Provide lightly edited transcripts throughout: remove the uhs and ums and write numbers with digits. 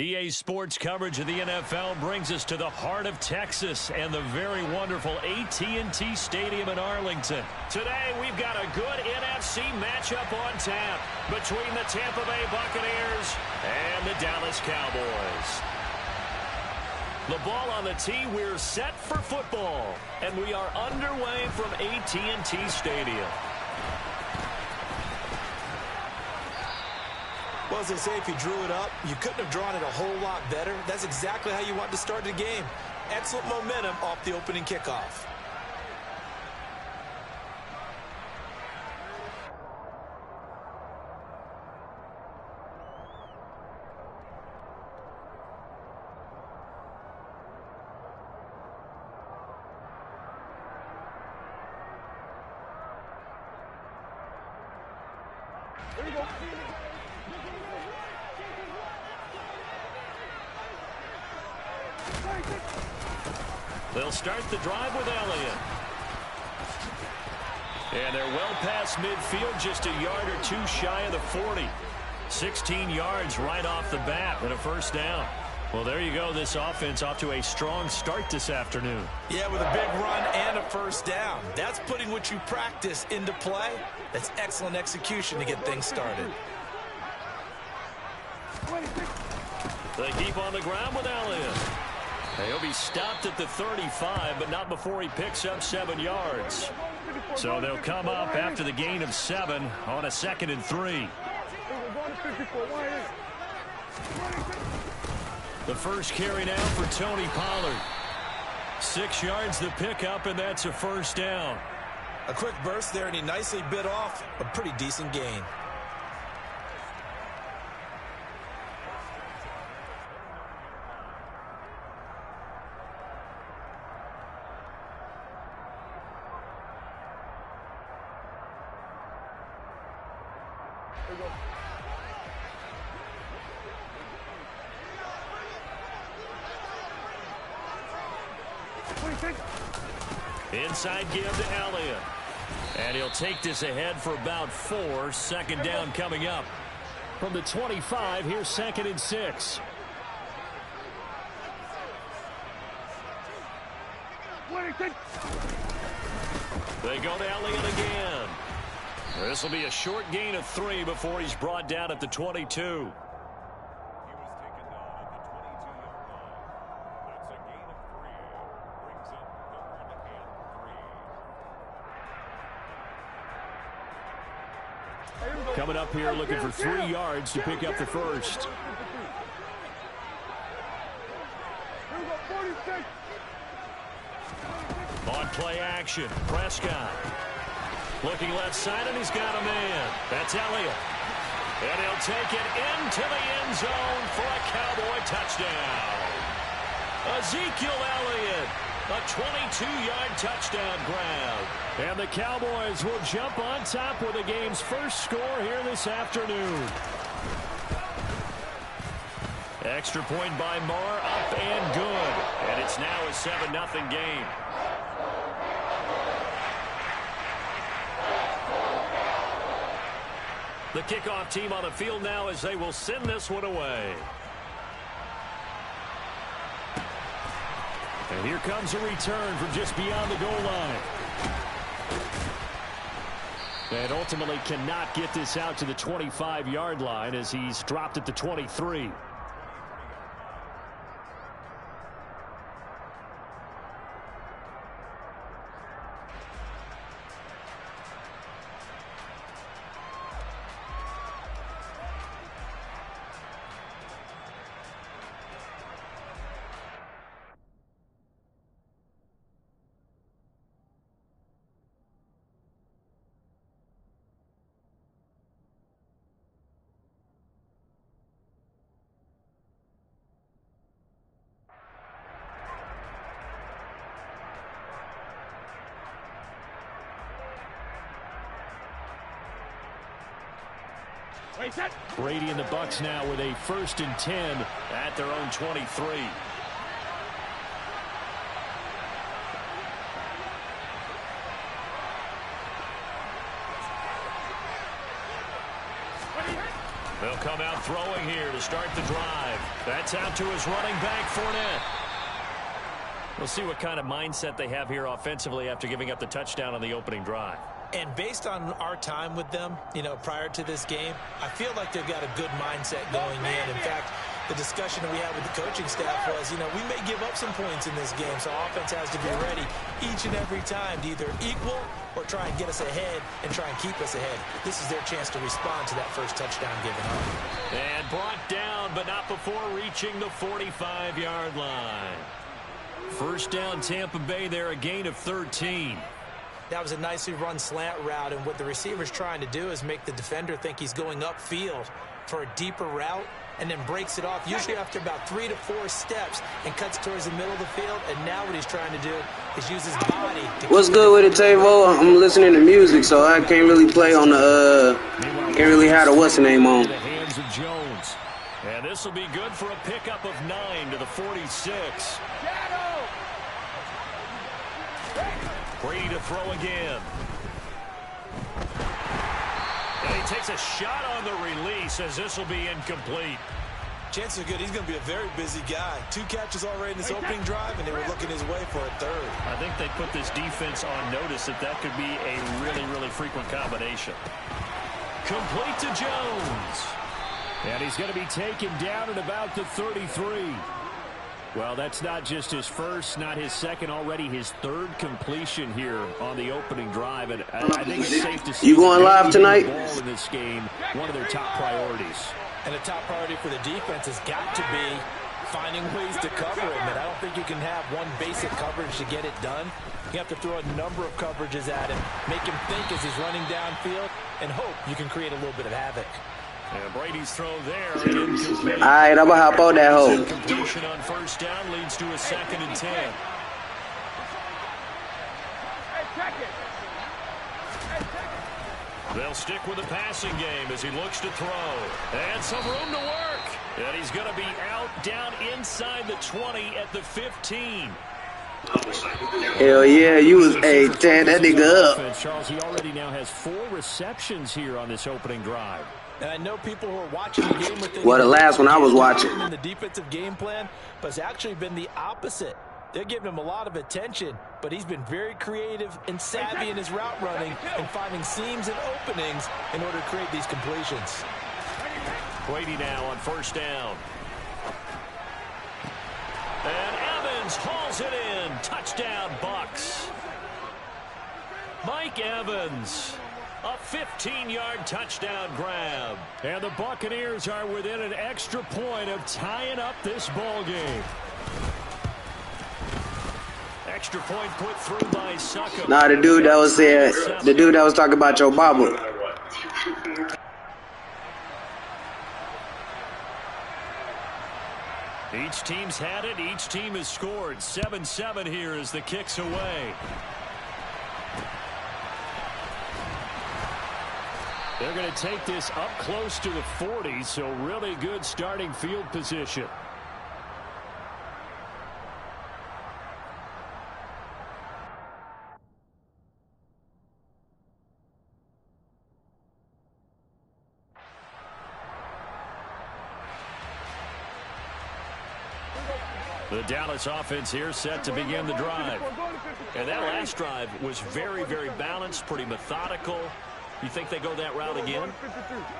EA Sports coverage of the NFL brings us to the heart of Texas and the very wonderful AT&T Stadium in Arlington. Today, we've got a good NFC matchup on tap between the Tampa Bay Buccaneers and the Dallas Cowboys. The ball on the tee, we're set for football, and we are underway from AT&T Stadium. Well, as they say, if you drew it up, you couldn't have drawn it a whole lot better. That's exactly how you want to start the game. Excellent momentum off the opening kickoff. There you go. They'll start the drive with Elliott. And they're well past midfield, just a yard or two shy of the 40. 16 yards right off the bat and a first down. Well, there you go. This offense off to a strong start this afternoon. Yeah, with a big run and a first down. That's putting what you practice into play. That's excellent execution to get things started. They keep on the ground with Elliott. He'll be stopped at the 35, but not before he picks up 7 yards. So they'll come up after the gain of 7 on a 2nd and 3. The first carry now for Tony Pollard. 6 yards the pickup, and that's a first down. A quick burst there, and he nicely bit off a pretty decent gain. Inside give to Elliott. And he'll take this ahead for about 4. 2nd down coming up. From the 25, here's 2nd and 6. They go to Elliott again. This will be a short gain of 3 before he's brought down at the 22. Coming up here looking for 3 yards to pick up the first. On play action, Prescott. Looking left side, and he's got a man. That's Elliott. And he'll take it into the end zone for a Cowboy touchdown. Ezekiel Elliott, a 22-yard touchdown grab. And the Cowboys will jump on top with the game's first score here this afternoon. Extra point by Marr, up and good. And it's now a 7-0 game. The kickoff team on the field now as they will send this one away. And here comes a return from just beyond the goal line. And ultimately cannot get this out to the 25-yard line as he's dropped at the 23. Brady and the Bucs now with a 1st and 10 at their own 23. They'll come out throwing here to start the drive. That's out to his running back, Fournette. We'll see what kind of mindset they have here offensively after giving up the touchdown on the opening drive. And based on our time with them, prior to this game, I feel like they've got a good mindset going in. In fact, the discussion that we had with the coaching staff was, we may give up some points in this game, so offense has to be ready each and every time to either equal or try and get us ahead and try and keep us ahead. This is their chance to respond to that first touchdown given up. And brought down, but not before reaching the 45-yard line. First down, Tampa Bay there, a gain of 13. That was a nicely run slant route, and what the receiver's trying to do is make the defender think he's going upfield for a deeper route, and then breaks it off, usually after about 3 to 4 steps, and cuts towards the middle of the field. And now what he's trying to do is use his body to... What's good with it, Tavo? I'm listening to music, so I can't really play on the, can't really have the what's-the-name on. The hands of Jones. And this will be good for a pickup of 9 to the 46. Brady to throw again. And he takes a shot on the release as this will be incomplete. Chances are good. He's going to be a very busy guy. 2 catches already in this opening drive, and they were looking his way for a third. I think they put this defense on notice that could be a really, really frequent combination. Complete to Jones. And he's going to be taken down at about the 33. Well, that's not just his first, not his second, already his third completion here on the opening drive. And I think it's safe to say you going live tonight? Ball in this game, one of their top priorities. And the top priority for the defense has got to be finding ways to cover him. And I don't think you can have one basic coverage to get it done. You have to throw a number of coverages at him, make him think as he's running downfield, and hope you can create a little bit of havoc. And Brady's throw there. All right, I'm going to hop on that hole. Completion on first down leads to a 2nd and 10. They'll stick with the passing game as he looks to throw. And some room to work. And he's going to be out down inside the 20 at the 15. Hell yeah, you was tearing that nigga up. Charles, he already now has 4 receptions here on this opening drive. And I know people who are watching the game with Well, the last one I was watching. in the defensive game plan, but it's actually been the opposite. They're giving him a lot of attention, but he's been very creative and savvy in his route running and finding seams and openings in order to create these completions. Brady now on first down. And Evans hauls it in. Touchdown, Bucks. Mike Evans. A 15-yard touchdown grab. And the Buccaneers are within an extra point of tying up this ball game. Extra point put through by Suckup. Nah, the dude that was there, the dude that was talking about your Baba. Each team's had it. Each team has scored. 7-7 here as the kick's away. They're going to take this up close to the 40, so really good starting field position. The Dallas offense here set to begin the drive. And that last drive was very, very balanced, pretty methodical. You think they go that route again?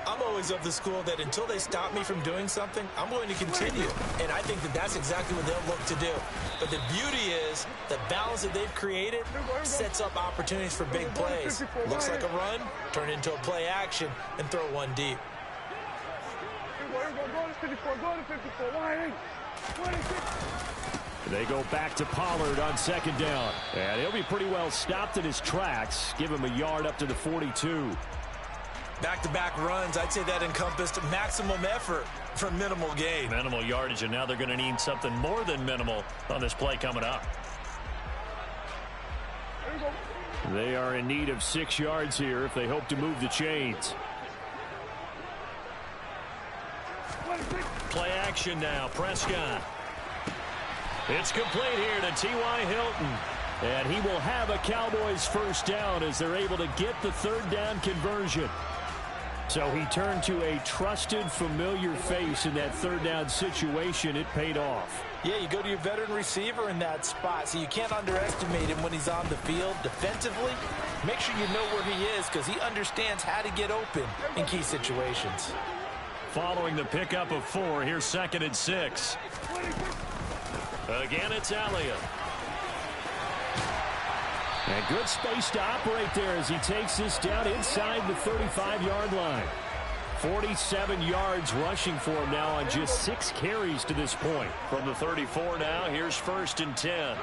I'm always of the school that until they stop me from doing something, I'm going to continue. And I think that that's exactly what they'll look to do. But the beauty is the balance that they've created sets up opportunities for big plays. Looks like a run, turn it into a play action, and throw one deep. They go back to Pollard on second down. And he'll be pretty well stopped in his tracks. Give him a yard up to the 42. Back-to-back runs, I'd say that encompassed maximum effort for minimal gain. Minimal yardage, and now they're going to need something more than minimal on this play coming up. They are in need of 6 yards here if they hope to move the chains. Play action now, Prescott. It's complete here to T.Y. Hilton. And he will have a Cowboys first down as they're able to get the third down conversion. So he turned to a trusted, familiar face in that third down situation. It paid off. Yeah, you go to your veteran receiver in that spot, so you can't underestimate him when he's on the field. Defensively, make sure you know where he is because he understands how to get open in key situations. Following the pickup of 4, here's 2nd and 6. Again, it's Elliott. And good space to operate there as he takes this down inside the 35-yard line. 47 yards rushing for him now on just 6 carries to this point. From the 34 now, here's 1st and 10.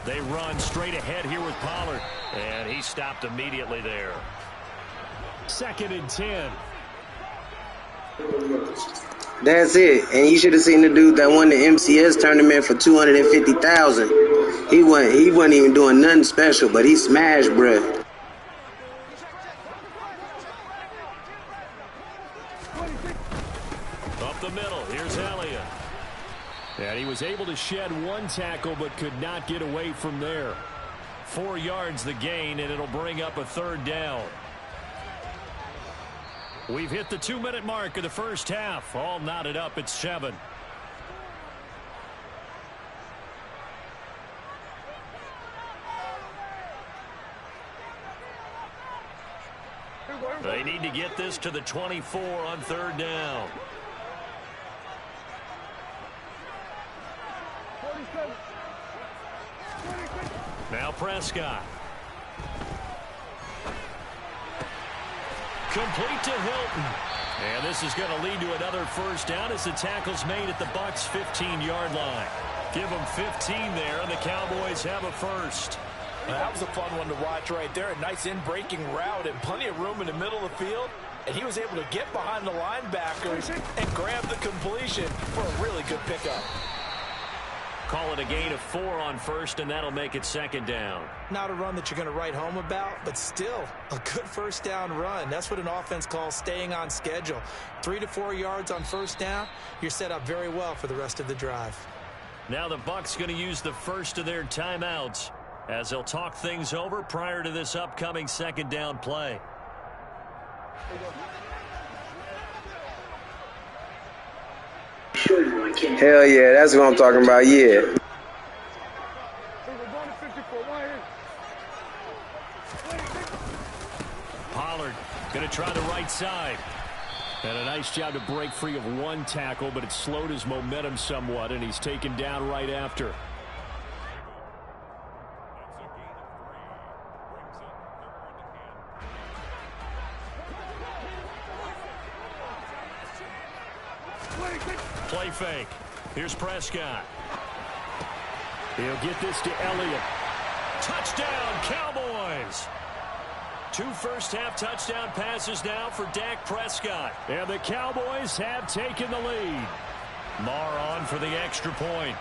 They run straight ahead here with Pollard. And he stopped immediately there. 2nd and 10. That's it. And you should have seen the dude that won the MCS tournament for $250,000. He wasn't even doing nothing special, but he smashed, bruh. Up the middle, here's Elliott. And he was able to shed 1 tackle, but could not get away from there. 4 yards the gain, and it'll bring up a 3rd down. We've hit the 2-minute mark of the first half. All knotted up at 7. They need to get this to the 24 on 3rd down. Now Prescott. Complete to Hilton. And this is going to lead to another 1st down as the tackle's made at the Bucs' 15-yard line. Give them 15 there, and the Cowboys have a 1st. That was a fun one to watch right there. A nice in-breaking route and plenty of room in the middle of the field. And he was able to get behind the linebackers and grab the completion for a really good pickup. Call it a gain of 4 on 1st, and that'll make it 2nd down. Not a run that you're going to write home about, but still a good 1st down run. That's what an offense calls staying on schedule. 3 to 4 yards on 1st down, you're set up very well for the rest of the drive. Now the Bucs going to use the first of their timeouts as they'll talk things over prior to this upcoming 2nd down play. Hell yeah, that's what I'm talking about, yeah. Pollard going to try the right side. And a nice job to break free of 1 tackle, but it slowed his momentum somewhat, and he's taken down right after. Play fake. Here's Prescott. He'll get this to Elliott. Touchdown, Cowboys! 2 first-half touchdown passes now for Dak Prescott. And the Cowboys have taken the lead. Marr on for the extra point.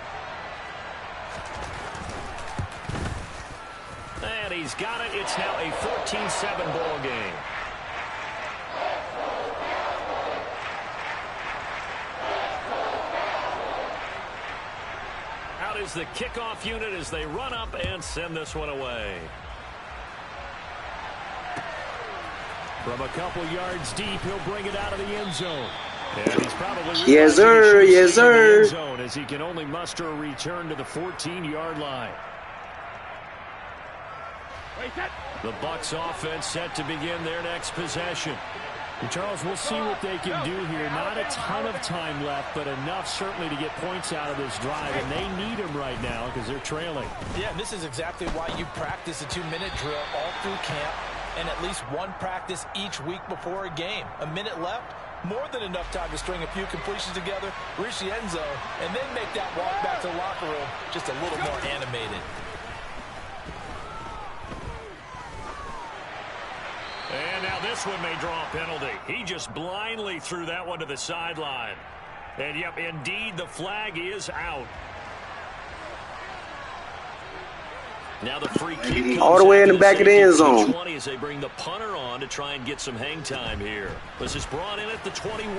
And he's got it. It's now a 14-7 ball game. Out is the kickoff unit as they run up and send this one away. From a couple yards deep, he'll bring it out of the end zone. And he's probably yes, sir. Yes, sir. End zone as he can only muster a return to the 14-yard line. The Bucs offense set to begin their next possession. And Charles, we'll see what they can do here. Not a ton of time left, but enough certainly to get points out of this drive. And they need them right now because they're trailing. Yeah, this is exactly why you practice a 2-minute drill all through camp and at least 1 practice each week before a game. A minute left, more than enough time to string a few completions together, reach the end zone, and then make that walk back to the locker room just a little more animated. And now this one may draw a penalty. He just blindly threw that one to the sideline. And, yep, indeed, the flag is out. Now the free kick all the way in the back of the end zone. 20 as they bring the punter on to try and get some hang time here. This is brought in at the 21.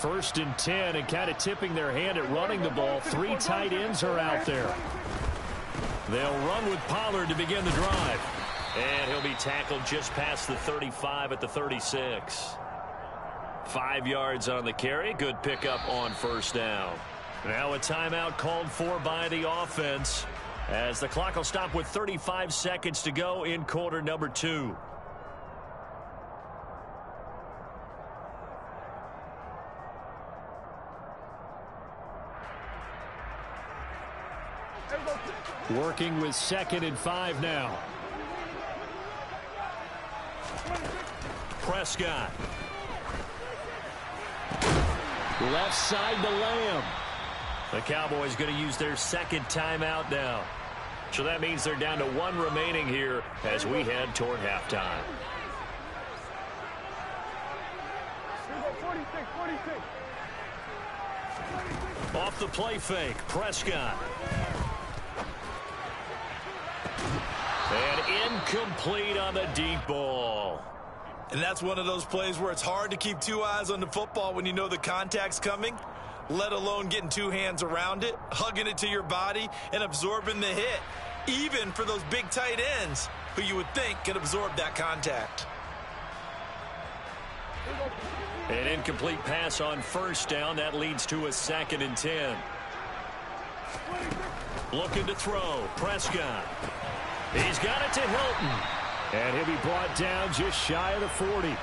1st and 10, and kind of tipping their hand at running the ball. 3 tight ends are out there. They'll run with Pollard to begin the drive. And he'll be tackled just past the 35 at the 36. 5 yards on the carry. Good pickup on 1st down. Now a timeout called for by the offense, as the clock will stop with 35 seconds to go in quarter number 2. Working with 2nd and 5 now. Prescott. Left side to Lamb. The Cowboys going to use their 2nd timeout now. So that means they're down to 1 remaining here as we head toward halftime. 46. Off the play fake, Prescott. And incomplete on the deep ball. And that's one of those plays where it's hard to keep 2 eyes on the football when you know the contact's coming, let alone getting 2 hands around it, hugging it to your body, and absorbing the hit, even for those big tight ends who you would think can absorb that contact. An incomplete pass on 1st down. That leads to a 2nd and 10. Looking to throw. Prescott. He's got it to Hilton. And he'll be brought down just shy of the 40.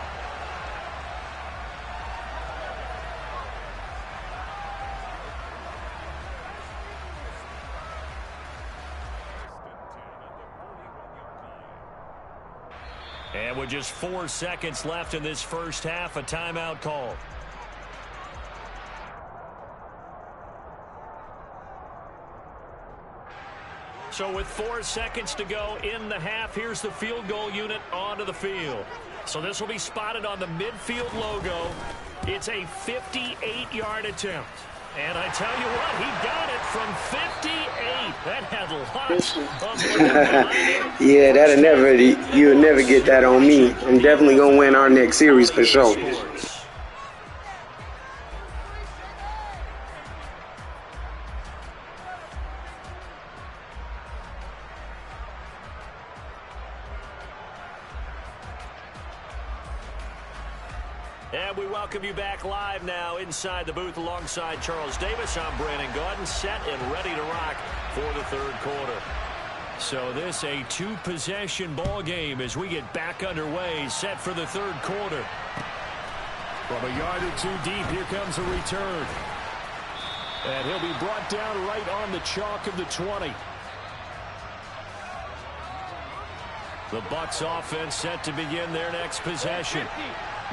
And with just 4 seconds left in this 1st half, a timeout call. So with 4 seconds to go in the half, here's the field goal unit onto the field. So this will be spotted on the midfield logo. It's a 58-yard attempt. And I tell you what, he got it from 58. That had lots of yeah, that'll never, you'll never get that on me. I'm definitely going to win our next series for sure. And we welcome you back live now inside the booth alongside Charles Davis. I'm Brandon Gaudin, set and ready to rock for the 3rd quarter. So this a 2-possession ball game as we get back underway, set for the 3rd quarter. From a yard or 2 deep, here comes a return. And he'll be brought down right on the chalk of the 20. The Bucs offense set to begin their next possession.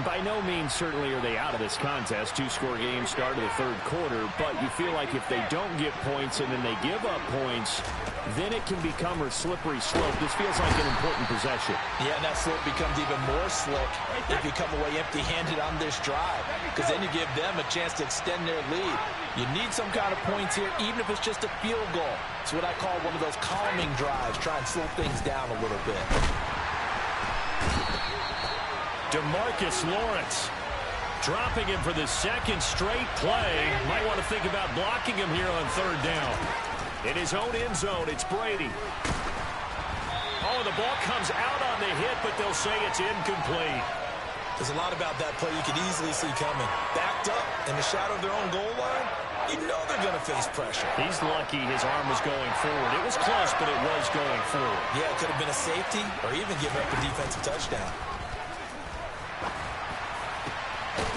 By no means certainly are they out of this contest. 2-score game start of the 3rd quarter, but you feel like if they don't get points and then they give up points, then it can become a slippery slope. This feels like an important possession. Yeah, and that slope becomes even more slick if you come away empty-handed on this drive, because then you give them a chance to extend their lead. You need some kind of points here, even if it's just a field goal. It's what I call one of those calming drives. Try and slow things down a little bit. DeMarcus Lawrence dropping him for the 2nd straight play. Might want to think about blocking him here on 3rd down. In his own end zone, it's Brady. Oh, the ball comes out on the hit, but they'll say it's incomplete. There's a lot about that play you could easily see coming. Backed up in the shadow of their own goal line, you know they're going to face pressure. He's lucky his arm was going forward. It was close, but it was going forward. Yeah, it could have been a safety or even give up a defensive touchdown.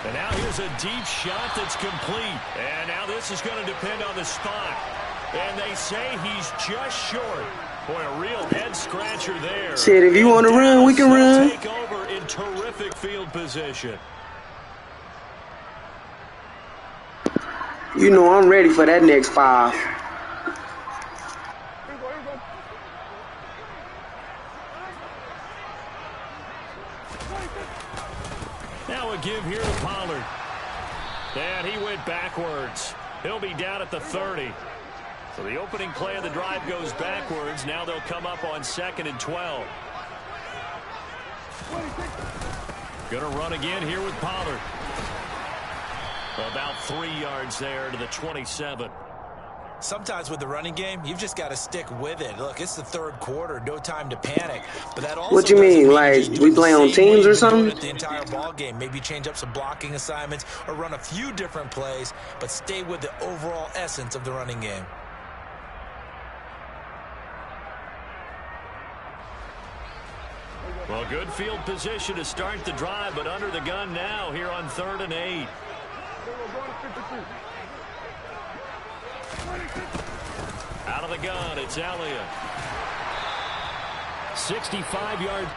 And now here's a deep shot that's complete. And now this is going to depend on the spot. And they say he's just short. Boy, a real head-scratcher there. Shit, if you want to run, we can run. Take over in terrific field position. You know I'm ready for that next 5. Now a give here to Pollard. And he went backwards. He'll be down at the 30. So the opening play of the drive goes backwards. Now they'll come up on 2nd and 12. Going to run again here with Pollard. About 3 yards there to the 27. Sometimes with the running game, you've just got to stick with it. Look, it's the third quarter, no time to panic. But that also What you mean? Like we play on teams or something? The entire ball game. Maybe change up some blocking assignments or run a few different plays, but stay with the overall essence of the running game. Well, good field position to start the drive, but under the gun now here on 3rd and 8. Out of the gun, it's Elliott. 65 yards.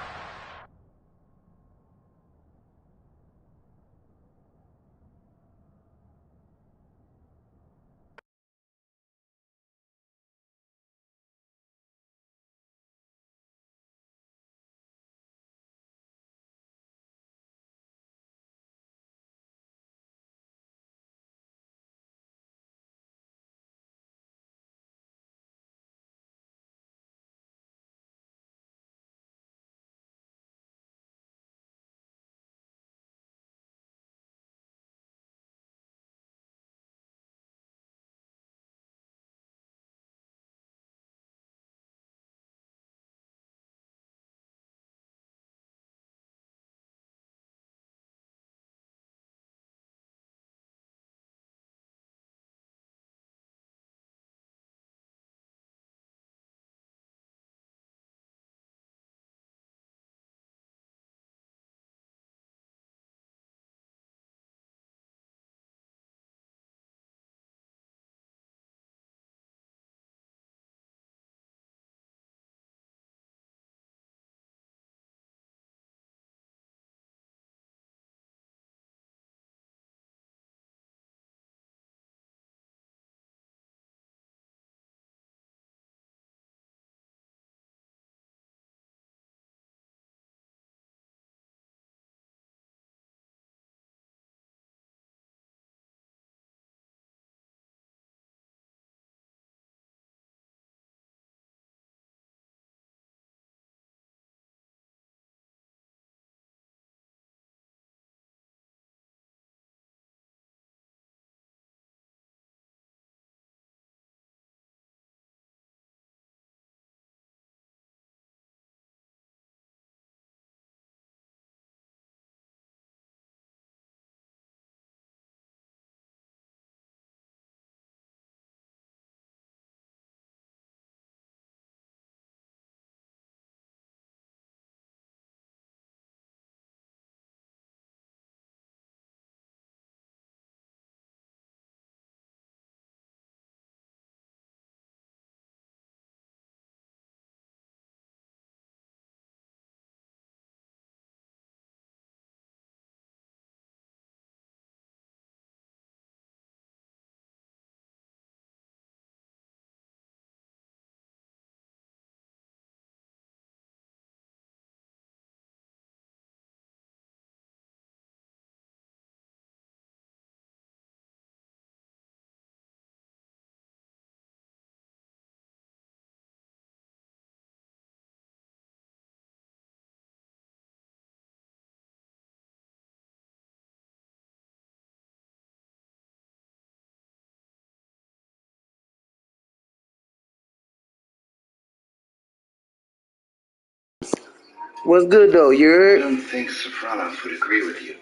What's good though? You I heard? don't think Sopranos would agree with you.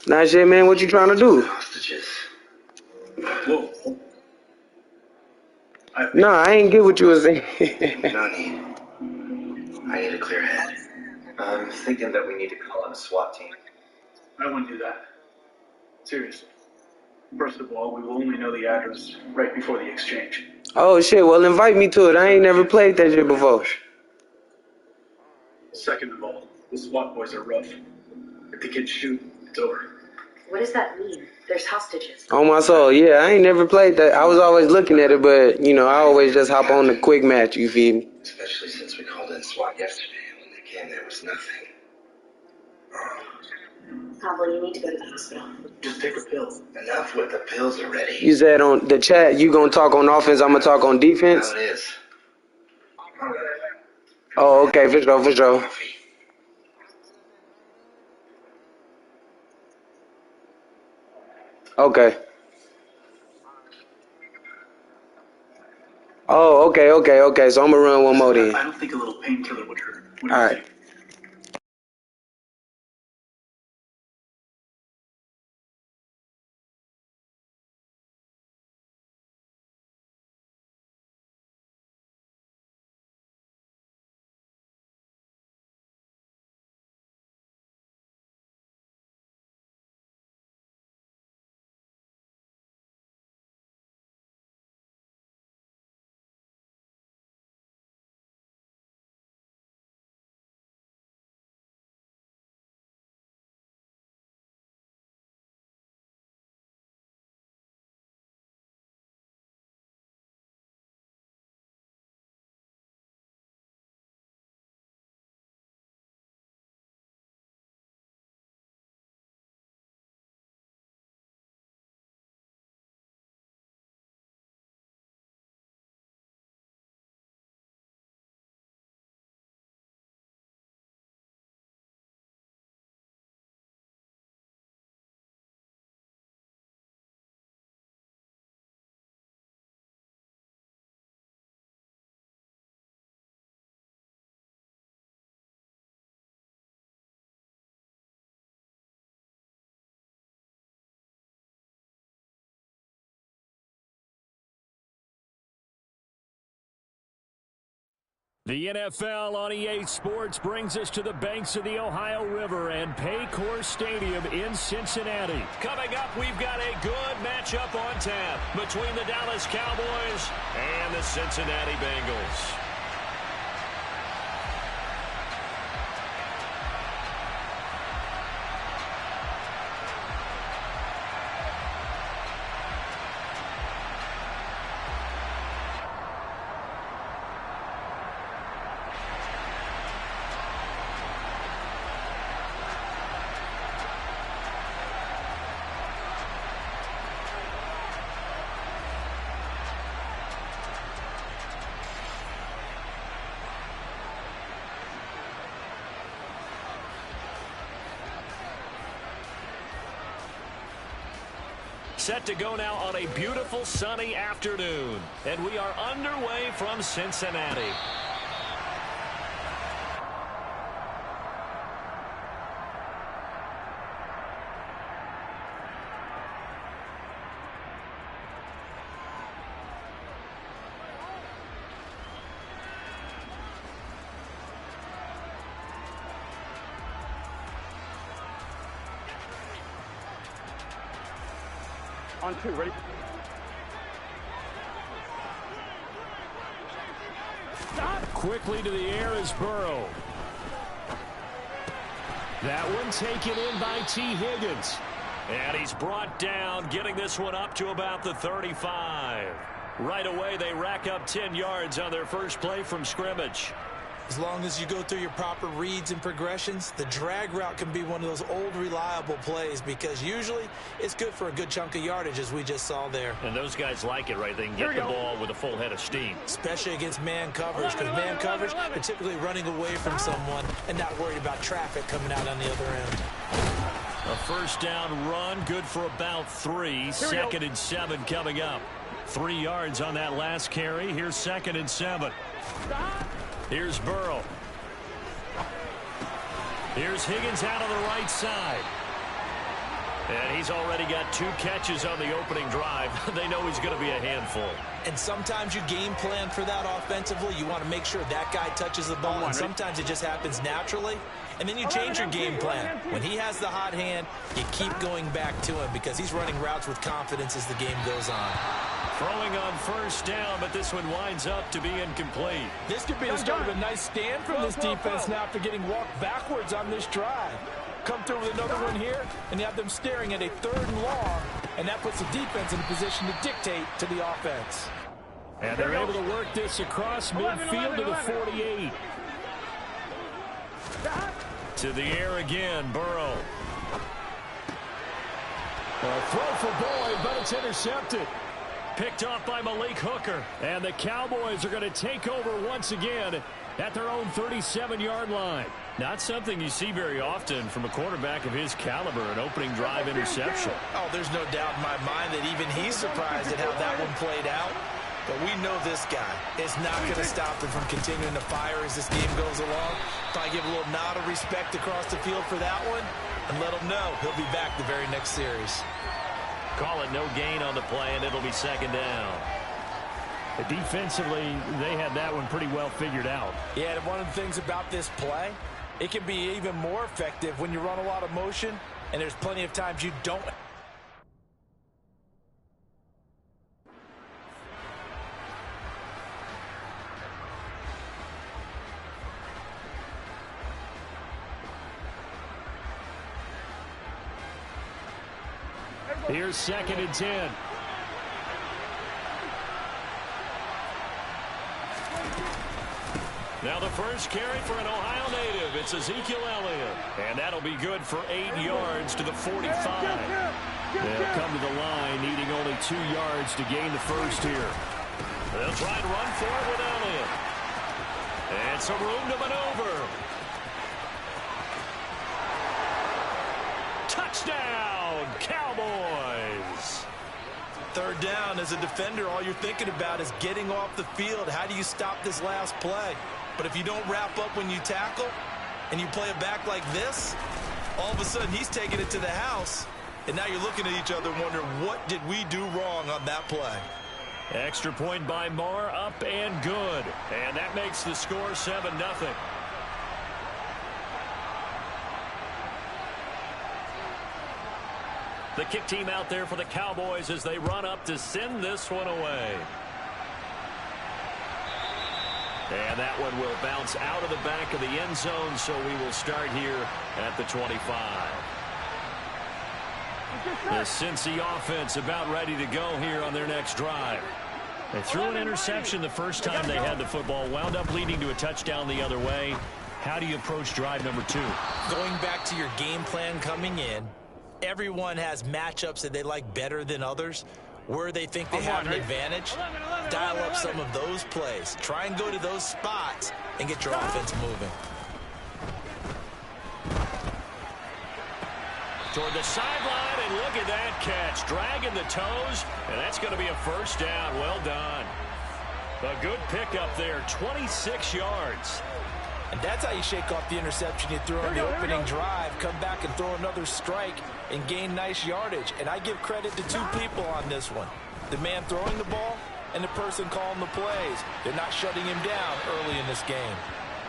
Nah, shit, man. What you trying to do? Hostages. Whoa. Nah, I ain't get what you was saying. No need. I need a clear head. I'm thinking that we need to call in a SWAT team. I wouldn't do that. Seriously. First of all, we will only know the address right before the exchange. Oh shit. Well, invite me to it. I ain't never played that shit before. Second of all, the SWAT boys are rough. If the kids shoot, it's over. What does that mean? There's hostages. On my soul, yeah. I ain't never played that. I was always looking at it, but you know, I always just hop on the quick match. You feel me? Especially since we called in SWAT yesterday, and when they came, there was nothing. Pablo, you need to go to the hospital. Just take a pill. Enough with the pills already. You said on the chat you gonna talk on offense. I'm gonna talk on defense. How it is. Oh, okay, for sure, for sure. Coffee. Okay. Oh, okay. So I'm gonna run one more then. I don't think a little painkiller would hurt. What do you All right. think? The NFL on EA Sports brings us to the banks of the Ohio River and Paycor Stadium in Cincinnati. Coming up, we've got a good matchup on tap between the Dallas Cowboys and the Cincinnati Bengals. Set to go now on a beautiful sunny afternoon. And we are underway from Cincinnati. On two, ready? Stop. Quickly to the air is Burrow. That one taken in by T. Higgins. And he's brought down, getting this one up to about the 35. Right away, they rack up 10 yards on their first play from scrimmage. As long as you go through your proper reads and progressions, the drag route can be one of those old reliable plays because usually it's good for a good chunk of yardage, as we just saw there. And those guys like it, right? They can get the ball with a full head of steam. Especially against man coverage, because man coverage, they're typically running away from someone and not worried about traffic coming out on the other end. A first down run, good for about 3. Second and 7 coming up. 3 yards on that last carry. Here's 2nd and 7. Here's Burrow. Here's Higgins out on the right side. And he's already got 2 catches on the opening drive. They know he's going to be a handful. And sometimes you game plan for that offensively. You want to make sure that guy touches the ball. And sometimes it just happens naturally. And then you change your game plan. When he has the hot hand, you keep going back to him because he's running routes with confidence as the game goes on. Throwing on first down, but this one winds up to be incomplete. This could be the start of a nice stand from this defense now after getting walked backwards on this drive. Come through with another one here, and you have them staring at a 3rd and long, and that puts the defense in a position to dictate to the offense. And they're able to work this across midfield to the 48. To the air again, Burrow. A throw for Boyd, but it's intercepted. Picked off by Malik Hooker. And the Cowboys are going to take over once again at their own 37-yard line. Not something you see very often from a quarterback of his caliber, an opening drive interception. Oh, there's no doubt in my mind that even he's surprised at how that one played out. But we know this guy is not going to stop him from continuing to fire as this game goes along. Probably give a little nod of respect across the field for that one and let him know he'll be back the very next series. Call it no gain on the play, and it'll be second down. Defensively, they had that one pretty well figured out. Yeah, and one of the things about this play, it can be even more effective when you run a lot of motion, and there's plenty of times you don't. Here's 2nd and 10. Now the first carry for an Ohio native. It's Ezekiel Elliott. And that'll be good for 8 yards to the 45. They'll come to the line needing only 2 yards to gain the first here. They'll try and run for it with Elliott. And some room to maneuver. Touchdown, Cowboys! 3rd down, as a defender, all you're thinking about is getting off the field. How do you stop this last play? But if you don't wrap up when you tackle and you play it back like this, all of a sudden he's taking it to the house. And now you're looking at each other and wondering, what did we do wrong on that play? Extra point by Marr, up and good. And that makes the score 7-0. The kick team out there for the Cowboys as they run up to send this one away. And that one will bounce out of the back of the end zone, so we will start here at the 25. The Cincy offense about ready to go here on their next drive. They threw an interception the first time they had the football, wound up leading to a touchdown the other way. How do you approach drive number 2? Going back to your game plan coming in, everyone has matchups that they like better than others, where they think they have an advantage. Dial up some of those plays. Try and go to those spots and get your offense moving. Toward the sideline, and look at that catch. Dragging the toes, and that's going to be a first down. Well done. A good pickup there, 26 yards. And that's how you shake off the interception you threw on the opening drive. Come back and throw another strike and gain nice yardage. And I give credit to 2 people on this one. The man throwing the ball and the person calling the plays. They're not shutting him down early in this game.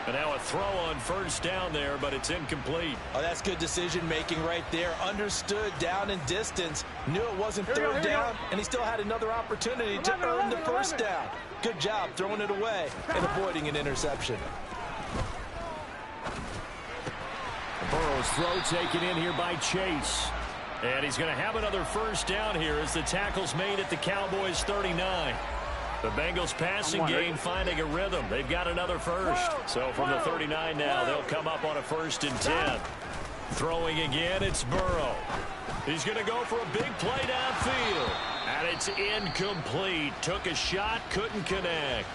And now a throw on first down there, but it's incomplete. Oh, that's good decision-making right there. Understood down and distance. Knew it wasn't 3rd down, and he still had another opportunity to earn the first down. Good job throwing it away and avoiding an interception. Burrow's throw taken in here by Chase. And he's going to have another first down here as the tackle's made at the Cowboys' 39. The Bengals passing game finding a rhythm. They've got another first. So from the 39 now, they'll come up on a 1st and 10. Throwing again, it's Burrow. He's going to go for a big play downfield. And it's incomplete. Took a shot, couldn't connect.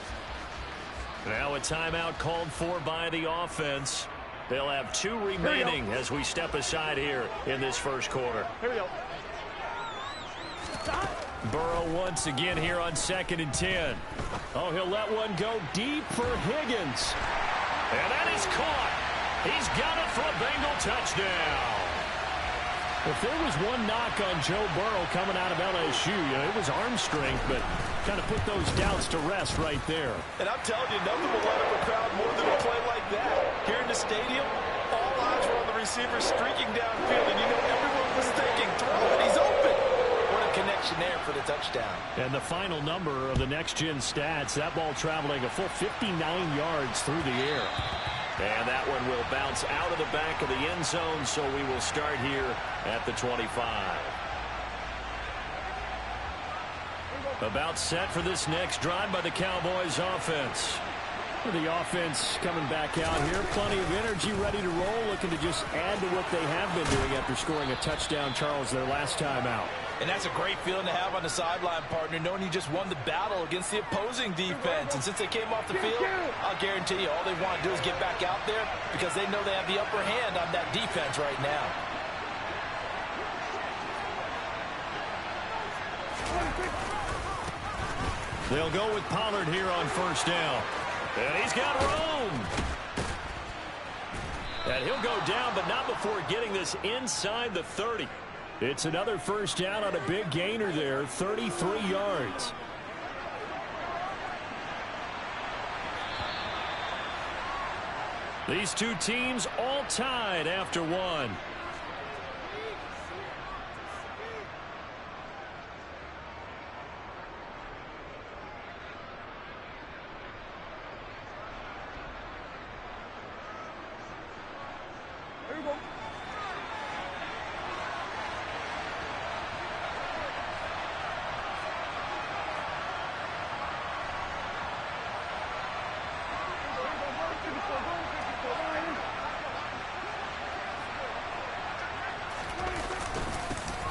Now a timeout called for by the offense. They'll have 2 remaining as we step aside here in this first quarter. Here we go. Burrow once again here on 2nd and 10. Oh, he'll let one go deep for Higgins. And that is caught. He's got it for a Bengal touchdown. If there was one knock on Joe Burrow coming out of LSU, it was arm strength, but kind of put those doubts to rest right there. And I'm telling you, nothing will light up a crowd more than a play like that. Here in the stadium, all eyes were on the receiver streaking downfield, and you know everyone was thinking, throw it, he's open. What a connection there for the touchdown. And the final number of the next-gen stats, that ball traveling a full 59 yards through the air. And that one will bounce out of the back of the end zone, so we will start here at the 25. About set for this next drive by the Cowboys offense. The offense coming back out here. Plenty of energy, ready to roll, looking to just add to what they have been doing after scoring a touchdown, Charles, their last time out. And that's a great feeling to have on the sideline, partner, knowing you just won the battle against the opposing defense. And since they came off the field, I'll guarantee you all they want to do is get back out there because they know they have the upper hand on that defense right now. They'll go with Pollard here on first down. And he's got room. And he'll go down, but not before getting this inside the 30. It's another first down on a big gainer there, 33 yards. These two teams all tied after one.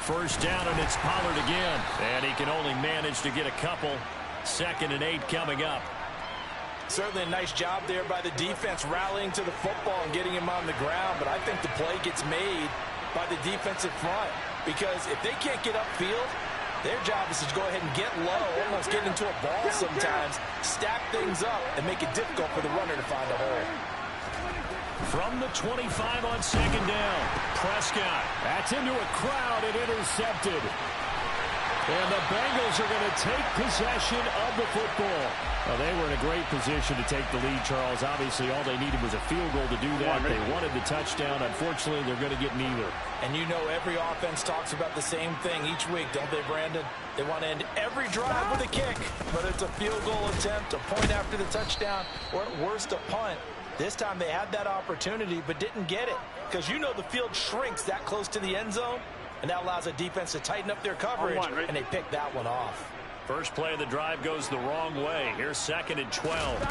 First down, and it's Pollard again. And he can only manage to get a couple. 2nd and 8 coming up. Certainly a nice job there by the defense rallying to the football and getting him on the ground. But I think the play gets made by the defensive front. Because if they can't get upfield, their job is to go ahead and get low, almost get into a ball sometimes, stack things up, and make it difficult for the runner to find a hole. From the 25 on 2nd down, Prescott. That's into a crowd and intercepted. And the Bengals are going to take possession of the football. Well, they were in a great position to take the lead, Charles. Obviously, all they needed was a field goal to do that. They wanted the touchdown. Unfortunately, they're going to get neither. And you know every offense talks about the same thing each week, don't they, Brandon? They want to end every drive with a kick, whether it's a field goal attempt, a point after the touchdown, or at worst a punt. This time they had that opportunity but didn't get it because you know the field shrinks that close to the end zone, and that allows a defense to tighten up their coverage, and they pick that one off. First play of the drive goes the wrong way. Here's 2nd and 12.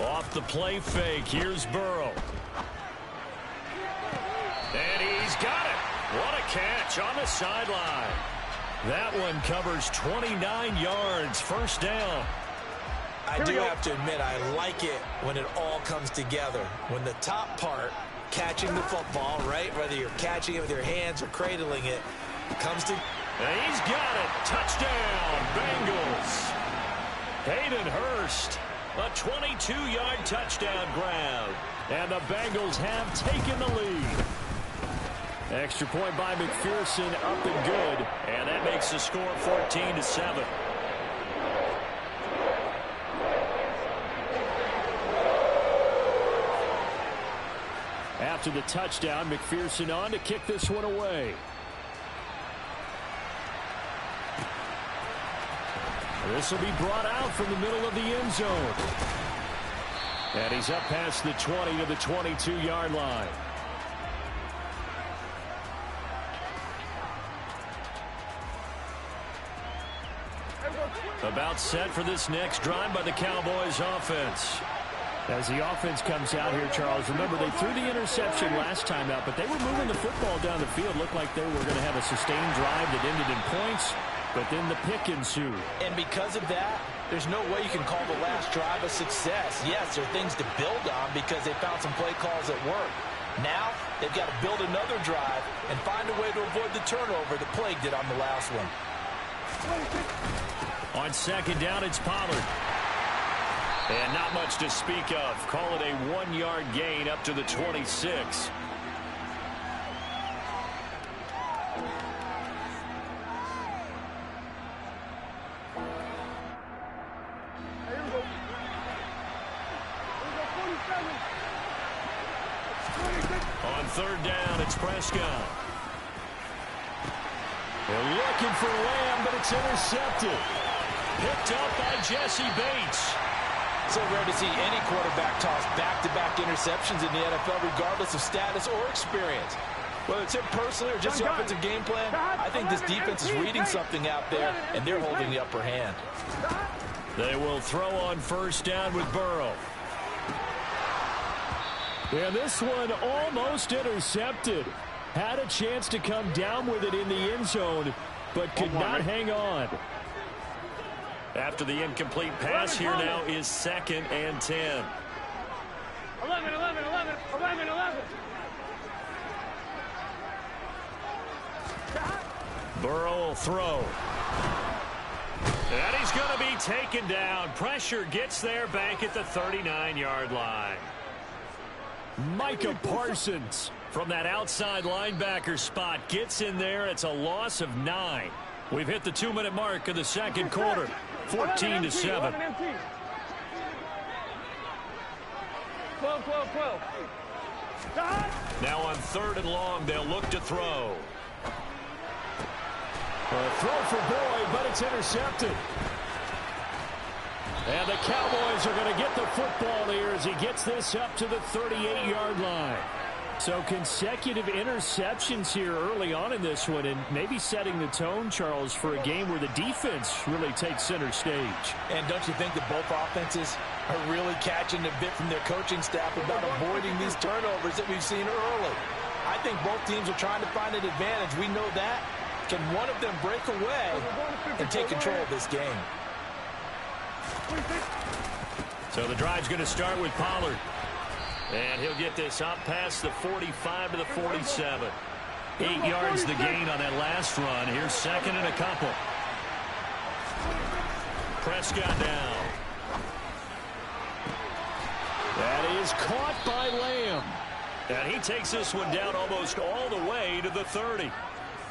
Off the play fake. Here's Burrow. And he's got it. What a catch on the sideline. That one covers 29 yards. First down. I do have to admit, I like it when it all comes together. When the top part, catching the football, right, whether you're catching it with your hands or cradling it, comes to... And he's got it. Touchdown, Bengals. Hayden Hurst, a 22-yard touchdown grab. And the Bengals have taken the lead. Extra point by McPherson, up and good. And that makes the score 14-7. After the touchdown, McPherson on to kick this one away. This will be brought out from the middle of the end zone. And he's up past the 20 to the 22-yard line. About set for this next drive by the Cowboys offense. As the offense comes out here, Charles, remember they threw the interception last time out, but they were moving the football down the field. Looked like they were going to have a sustained drive that ended in points, but then the pick ensued. And because of that, there's no way you can call the last drive a success. Yes, there are things to build on because they found some play calls that work. Now, they've got to build another drive and find a way to avoid the turnover that plagued it on the last one. On 2nd down, it's Pollard. And not much to speak of. Call it a 1-yard gain up to the 26. On 3rd down, it's Prescott. They're looking for Lamb, but it's intercepted. Picked up by Jesse Bates. So rare to see any quarterback toss back-to-back interceptions in the NFL, regardless of status or experience. Whether it's him personally or just the offensive game plan, I think this defense is reading something out there, and they're holding the upper hand. They will throw on 1st down with Burrow. And this one almost intercepted. Had a chance to come down with it in the end zone, but could not hang on. After the incomplete pass, here now is 2nd and 10. 11. Burrow will throw. And he's going to be taken down. Pressure gets there back at the 39-yard line. Micah Parsons from that outside linebacker spot gets in there. It's a loss of 9. We've hit the 2-minute mark of the second quarter. 14-7. 12. Now on 3rd and long, they'll look to throw. A throw for Boyd, but it's intercepted. And the Cowboys are going to get the football here as he gets this up to the 38-yard line. So consecutive interceptions here early on in this one, and maybe setting the tone, Charles, for a game where the defense really takes center stage. And don't you think that both offenses are really catching a bit from their coaching staff about avoiding these turnovers that we've seen early? I think both teams are trying to find an advantage. We know that. Can one of them break away and take control of this game? So the drive's going to start with Pollard. And he'll get this up past the 45 to the 47. 8 yards the gain on that last run. Here's 2nd and a couple. Prescott down. That is caught by Lamb. And he takes this one down almost all the way to the 30.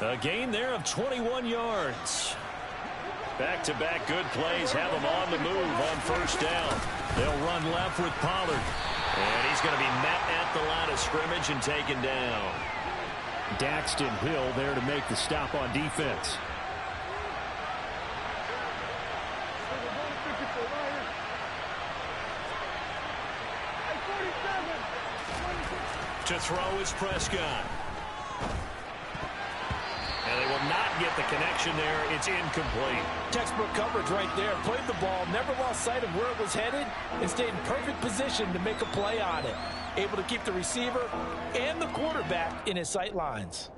A gain there of 21 yards. Back-to-back good plays have them on the move on 1st down. They'll run left with Pollard. And he's going to be met at the line of scrimmage and taken down. Daxton Hill there to make the stop on defense. To throw is Prescott. And they will not get the connection there. It's incomplete. Textbook coverage right there. Played the ball, never lost sight of where it was headed, and stayed in perfect position to make a play on it. Able to keep the receiver and the quarterback in his sight lines.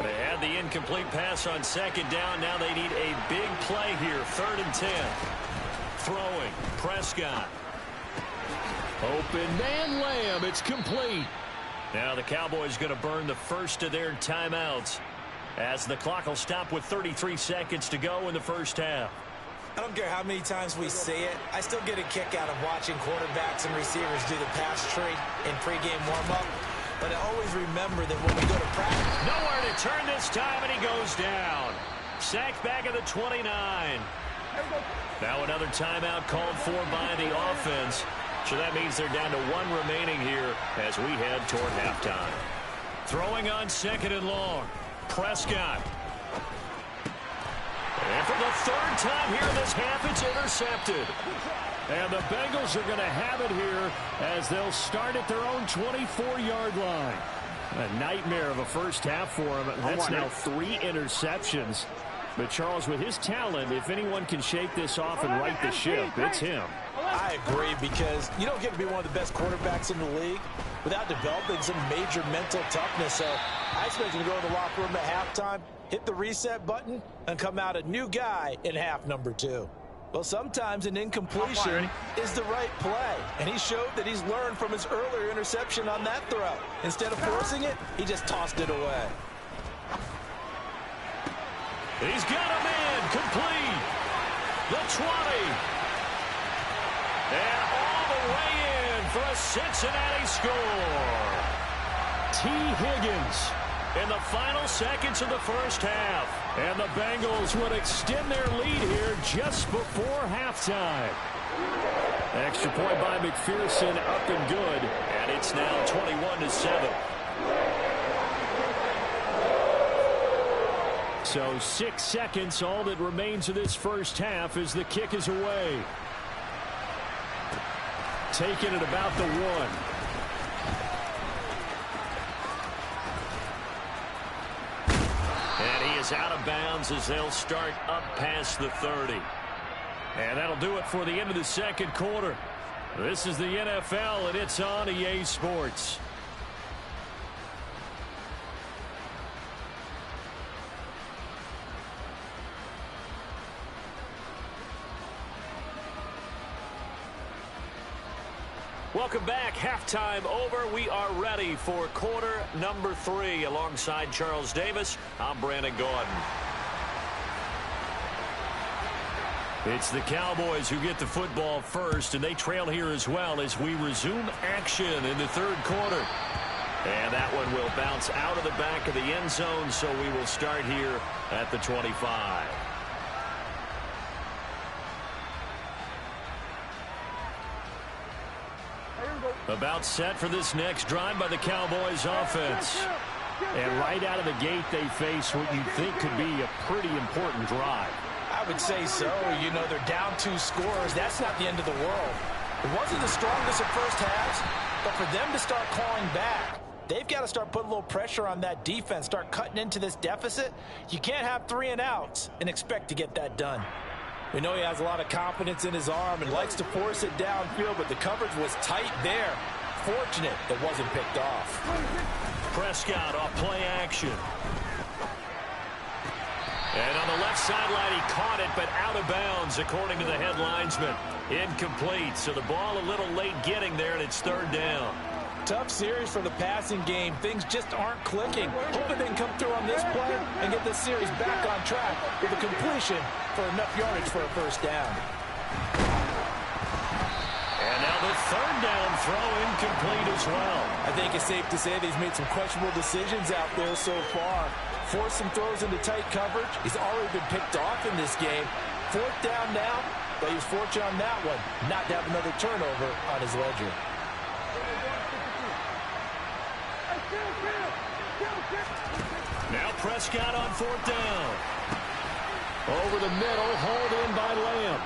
They had the incomplete pass on 2nd down. Now they need a big play here. 3rd and 10. Throwing. Prescott. Open man Lamb. It's complete. Now the Cowboys going to burn the first of their timeouts as the clock will stop with 33 seconds to go in the first half. I don't care how many times we say it, I still get a kick out of watching quarterbacks and receivers do the pass tree in pregame warm-up. But I always remember that when we go to practice... Nowhere to turn this time, and he goes down. Sacked back at the 29. Now another timeout called for by the offense. So that means they're down to 1 remaining here as we head toward halftime. Throwing on 2nd and long. Prescott. And for the 3rd time here this half, it's intercepted. And the Bengals are going to have it here as they'll start at their own 24-yard line. A nightmare of a first half for him. That's now 3 interceptions. But Charles, with his talent, if anyone can shake this off and right the ship, it's him. I agree, because you don't get to be one of the best quarterbacks in the league without developing some major mental toughness. So I expect him to go to the locker room at halftime, hit the reset button, and come out a new guy in half number 2. Well, sometimes an incompletion is the right play, and he showed that he's learned from his earlier interception on that throw. Instead of forcing it, he just tossed it away. He's got a man complete. The 20. And all the way in for a Cincinnati score. T. Higgins in the final seconds of the first half. And the Bengals would extend their lead here just before halftime. Extra point by McPherson, up and good. And it's now 21-7. So 6 seconds, all that remains of this first half as the kick is away. Taken at about the 1. And he is out of bounds as they'll start up past the 30. And that'll do it for the end of the second quarter. This is the NFL, and it's on EA Sports. Welcome back. Halftime over. We are ready for quarter number 3. Alongside Charles Davis, I'm Brandon Gordon. It's the Cowboys who get the football first, and they trail here as well as we resume action in the third quarter. And that one will bounce out of the back of the end zone, so we will start here at the 25. About set for this next drive by the Cowboys offense. And right out of the gate, they face what you think could be a pretty important drive. I would say so. You know, they're down 2 scores. That's not the end of the world. It wasn't the strongest of first halves, but for them to start clawing back, they've got to start putting a little pressure on that defense, start cutting into this deficit. You can't have 3 and outs and expect to get that done. We know he has a lot of confidence in his arm and likes to force it downfield, but the coverage was tight there. Fortunate it wasn't picked off. Prescott off play action. And on the left sideline, he caught it, but out of bounds, according to the head linesman. Incomplete, so the ball a little late getting there, and it's third down. Tough series for the passing game. Things just aren't clicking. Hoping they can come through on this play and get this series back on track with a completion for enough yardage for a first down. And now the third down throw incomplete as well. I think it's safe to say that he's made some questionable decisions out there so far. Forced some throws into tight coverage. He's already been picked off in this game. Fourth down now, but he was fortunate on that one not to have another turnover on his ledger. Now Prescott on fourth down. Over the middle, hauled in by Lamb.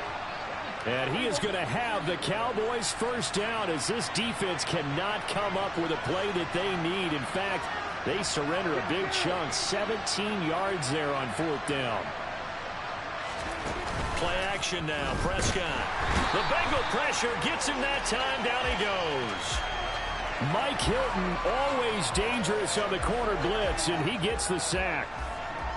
And he is going to have the Cowboys first down as this defense cannot come up with a play that they need. In fact, they surrender a big chunk, 17 yards there on fourth down. Play action now, Prescott. The Bengal pressure gets him that time. Down he goes. Mike Hilton, always dangerous on the corner blitz, and he gets the sack.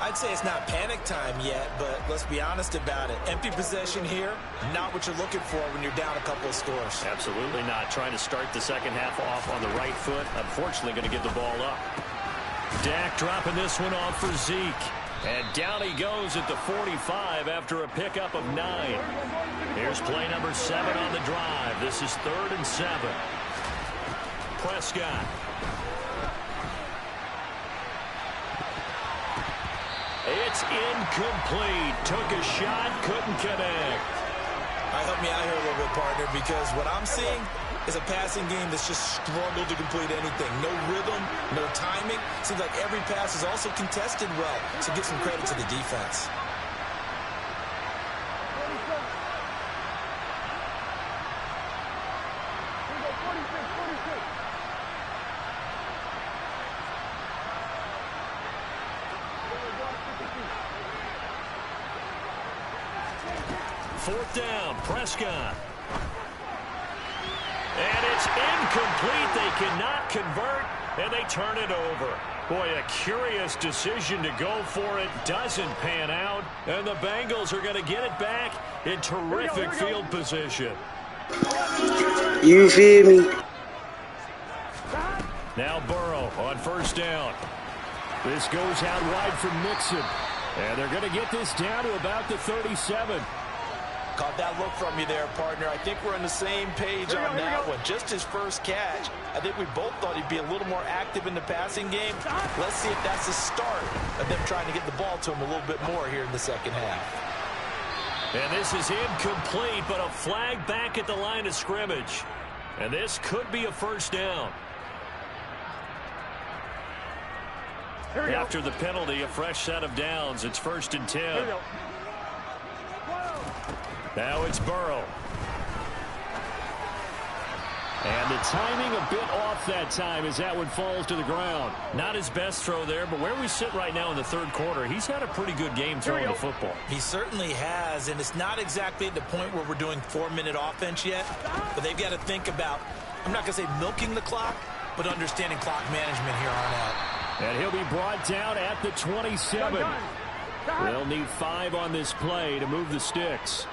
I'd say it's not panic time yet, but let's be honest about it. Empty possession here, not what you're looking for when you're down a couple of scores. Absolutely not. Trying to start the second half off on the right foot. Unfortunately, going to get the ball up. Dak dropping this one off for Zeke. And down he goes at the 45 after a pickup of 9. Here's play number 7 on the drive. This is 3rd and 7. Prescott. It's incomplete. Took a shot, couldn't connect. Help me out here a little bit, partner, because what I'm seeing is a passing game that's just struggled to complete anything. No rhythm, no timing. Seems like every pass is also contested well, so give some credit to the defense. Fourth down, Prescott. And it's incomplete. They cannot convert, and they turn it over. Boy, a curious decision to go for it. Doesn't pan out, and the Bengals are going to get it back in terrific field position. You feel me? Now Burrow on first down. This goes out wide from Mixon. And they're going to get this down to about the 37. Caught that look from you there, partner. I think we're on the same page on that one. Just his first catch. I think we both thought he'd be a little more active in the passing game. Let's see if that's the start of them trying to get the ball to him a little bit more here in the second half. And this is incomplete, but a flag back at the line of scrimmage. And this could be a first down. After the penalty, a fresh set of downs. It's 1st and 10. Now it's Burrow. And the timing a bit off that time as that one falls to the ground. Not his best throw there, but where we sit right now in the third quarter, he's had a pretty good game throwing the football. He certainly has, and it's not exactly at the point where we're doing 4-minute offense yet, but they've got to think about, I'm not going to say milking the clock, but understanding clock management here on out. And he'll be brought down at the 27. They'll need 5 on this play to move the sticks.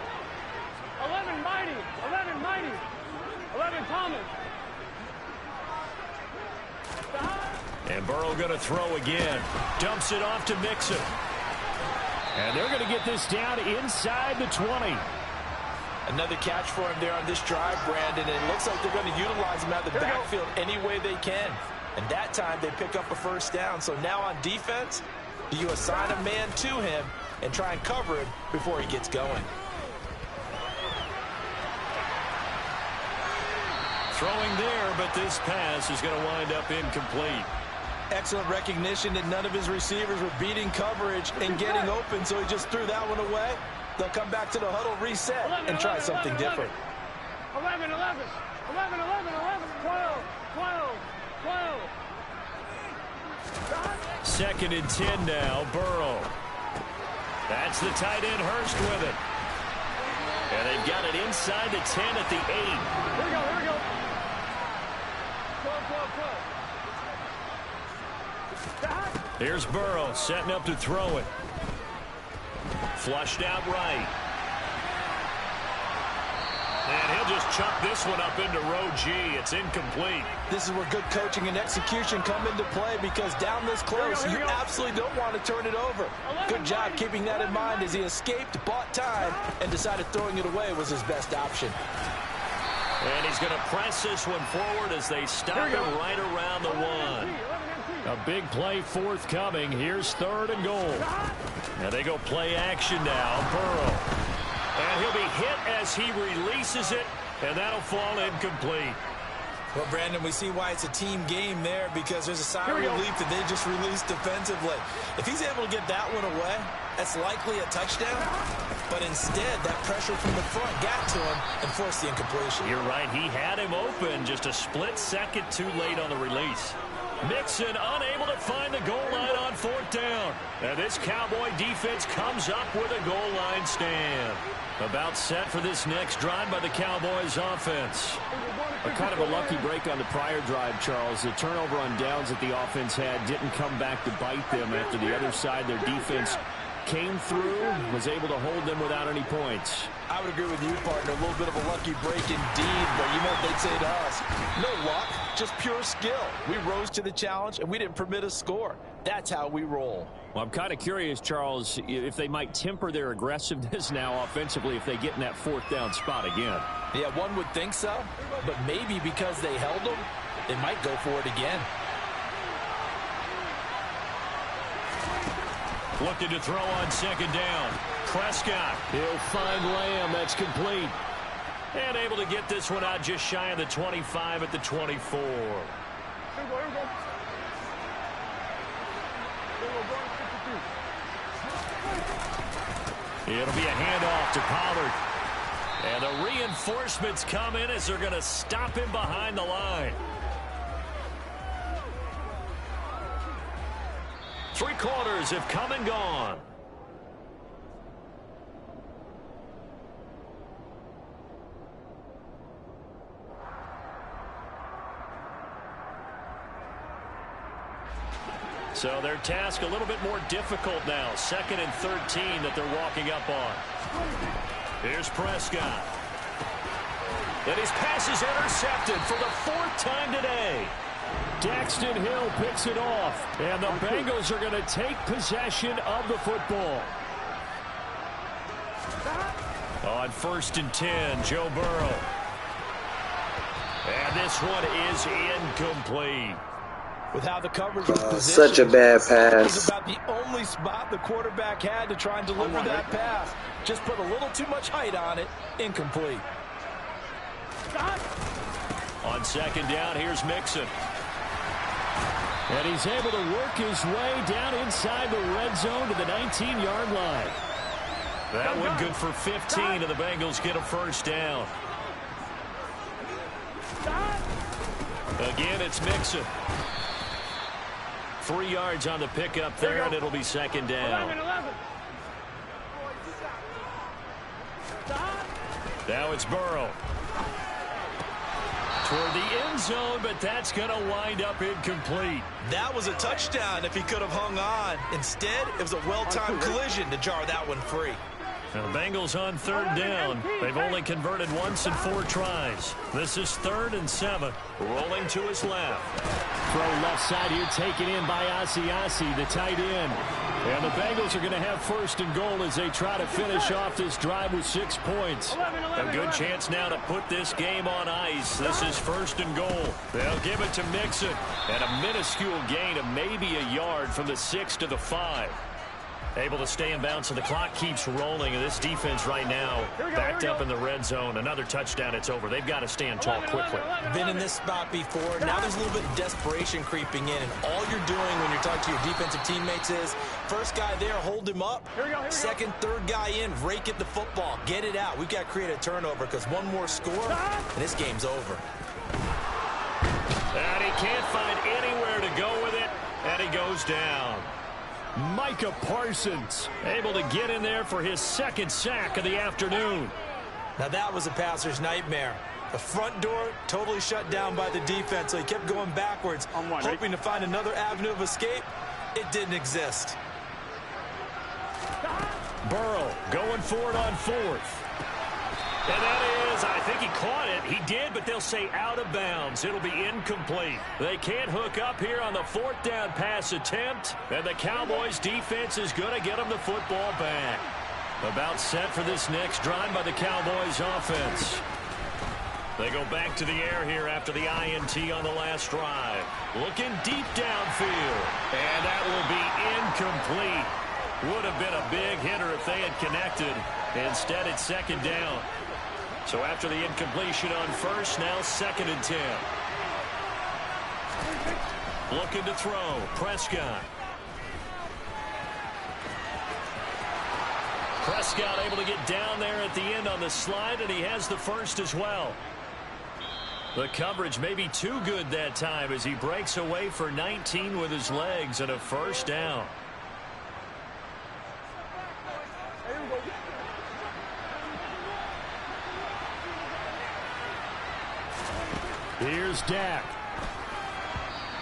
11 Mighty, 11 Mighty, 11 Thomas. And Burrow going to throw again. Dumps it off to Mixon. And they're going to get this down inside the 20. Another catch for him there on this drive, Brandon. And it looks like they're going to utilize him out of the backfield any way they can. And that time they pick up a first down. So now on defense, do you assign a man to him and try and cover him before he gets going? Throwing there, but this pass is going to wind up incomplete. Excellent recognition that none of his receivers were beating coverage and getting open, so he just threw that one away. They'll come back to the huddle, reset, and try something different. 11, 11, 11, 11, 11, 12, 12, 12. Second and 10 now, Burrow. That's the tight end, Hurst with it. And they've got it inside the 10 at the 8. Here we go, here we go. 12, 12, 12. Here's Burrow setting up to throw it. Flushed out right. And he'll just chuck this one up into row G. It's incomplete. This is where good coaching and execution come into play, because down this close, you absolutely don't want to turn it over. Good job keeping that in mind as he escaped, bought time, and decided throwing it away was his best option. And he's going to press this one forward as they stop him right around the 1. A big play forthcoming. Here's 3rd and goal. Now they go play action now. Burrow. And he'll be hit as he releases it, and that'll fall incomplete. Well, Brandon, we see why it's a team game there, because there's a sigh of relief that they just released defensively. If he's able to get that one away, that's likely a touchdown. But instead, that pressure from the front got to him and forced the incompletion. You're right. He had him open, just a split second too late on the release. Mixon unable to find the goal line on 4th down. And this Cowboy defense comes up with a goal line stand. About set for this next drive by the Cowboys offense. A kind of a lucky break on the prior drive, Charles. The turnover on downs that the offense had didn't come back to bite them after the other side. Their defense came through, was able to hold them without any points. I would agree with you, partner. A little bit of a lucky break indeed, but you know what they'd say to us. No luck, just pure skill. We rose to the challenge, and we didn't permit a score. That's how we roll. Well, I'm kind of curious, Charles, if they might temper their aggressiveness now offensively if they get in that 4th down spot again. Yeah, one would think so, but maybe because they held them, they might go for it again. Looking to throw on 2nd down. Prescott. He'll find Lamb. That's complete. And able to get this one out just shy of the 25 at the 24. Here we go, here we go. It'll be a handoff to Pollard. And the reinforcements come in as they're going to stop him behind the line. 3 quarters have come and gone. So their task a little bit more difficult now. 2nd and 13 that they're walking up on. Here's Prescott. And his pass is intercepted for the 4th time today. Daxton Hill picks it off. And the Bengals are going to take possession of the football. On 1st and 10, Joe Burrow. And this one is incomplete. With how the coverage was positioned, such a bad pass. It was about the only spot the quarterback had to try and deliver that pass. Just put a little too much height on it. Incomplete. On 2nd down, here's Mixon. And he's able to work his way down inside the red zone to the 19-yard line. That one good for 15, and the Bengals get a 1st down. Again, it's Mixon. 3 yards on the pickup there, and it'll be 2nd down. 11, 11. Now it's Burrow. Toward the end zone, but that's going to wind up incomplete. That was a touchdown if he could have hung on. Instead, it was a well-timed collision to jar that one free. Now the Bengals on third down. They've only converted once in 4 tries. This is 3rd and 7. Rolling to his left. Throw left side here, taken in by Asiasi, the tight end. And the Bengals are going to have 1st and goal as they try to finish off this drive with 6 points. A good chance now to put this game on ice. This is 1st and goal. They'll give it to Mixon. And a minuscule gain of maybe a yard from the 6 to the 5. Able to stay in bounds, so the clock keeps rolling. And this defense right now backed up in the red zone. Another touchdown, it's over. They've got to stand tall quickly. Been in this spot before. Now there's a little bit of desperation creeping in. And all you're doing when you're talking to your defensive teammates is, first guy there, hold him up. Second, third guy in, rake at the football. Get it out. We've got to create a turnover because one more score, and this game's over. And he can't find anywhere to go with it, and he goes down. Micah Parsons able to get in there for his 2nd sack of the afternoon. Now that was a passer's nightmare. The front door totally shut down by the defense, so he kept going backwards, hoping to find another avenue of escape. It didn't exist. Burrow going for it on 4th. And that is, I think he caught it. He did, but they'll say out of bounds. It'll be incomplete. They can't hook up here on the 4th down pass attempt, and the Cowboys defense is going to get them the football back. About set for this next drive by the Cowboys offense. They go back to the air here after the INT on the last drive. Looking deep downfield, and that will be incomplete. Would have been a big hitter if they had connected. Instead, it's 2nd down. So after the incompletion on 1st, now 2nd and 10. Looking to throw. Prescott. Prescott able to get down there at the end on the slide, and he has the 1st as well. The coverage may be too good that time as he breaks away for 19 with his legs and a 1st down. Here's Dak.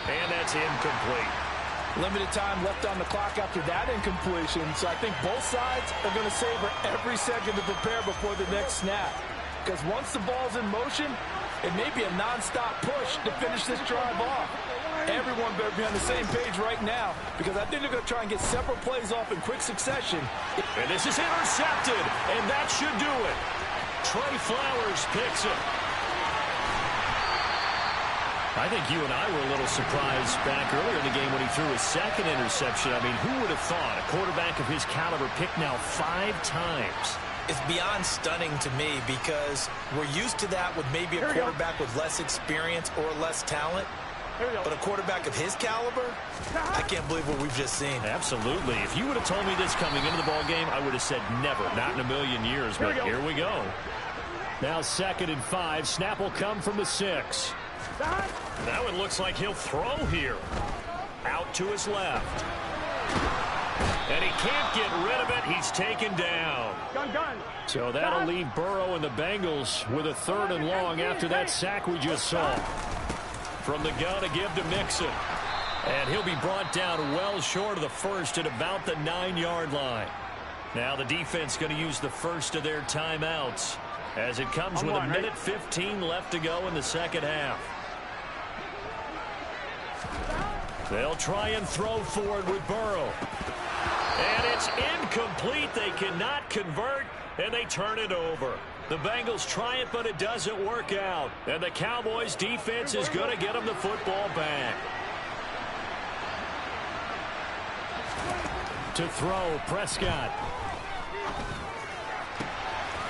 And that's incomplete. Limited time left on the clock after that incompletion, so I think both sides are going to savor every second to prepare before the next snap. Because once the ball's in motion, it may be a non-stop push to finish this drive off. Everyone better be on the same page right now, because I think they're going to try and get several plays off in quick succession. And this is intercepted, and that should do it. Trey Flowers picks it. I think you and I were a little surprised back earlier in the game when he threw his 2nd interception. I mean, who would have thought a quarterback of his caliber picked now 5 times? It's beyond stunning to me because we're used to that with maybe a quarterback with less experience or less talent. But a quarterback of his caliber, I can't believe what we've just seen. Absolutely. If you would have told me this coming into the ball game, I would have said never, not in a million years. But here we go. Now 2nd and 5. Snap will come from the 6. Now it looks like he'll throw here. Out to his left. And he can't get rid of it. He's taken down. So that'll leave Burrow and the Bengals with a 3rd and long after that sack we just saw. From the gun to give to Mixon. And he'll be brought down well short of the 1st at about the 9-yard line. Now the defense going to use the 1st of their timeouts as it comes with 1:15 left to go in the 2nd half. They'll try and throw forward with Burrow. And it's incomplete. They cannot convert, and they turn it over. The Bengals try it, but it doesn't work out. And the Cowboys defense is going to get them the football back. To throw, Prescott.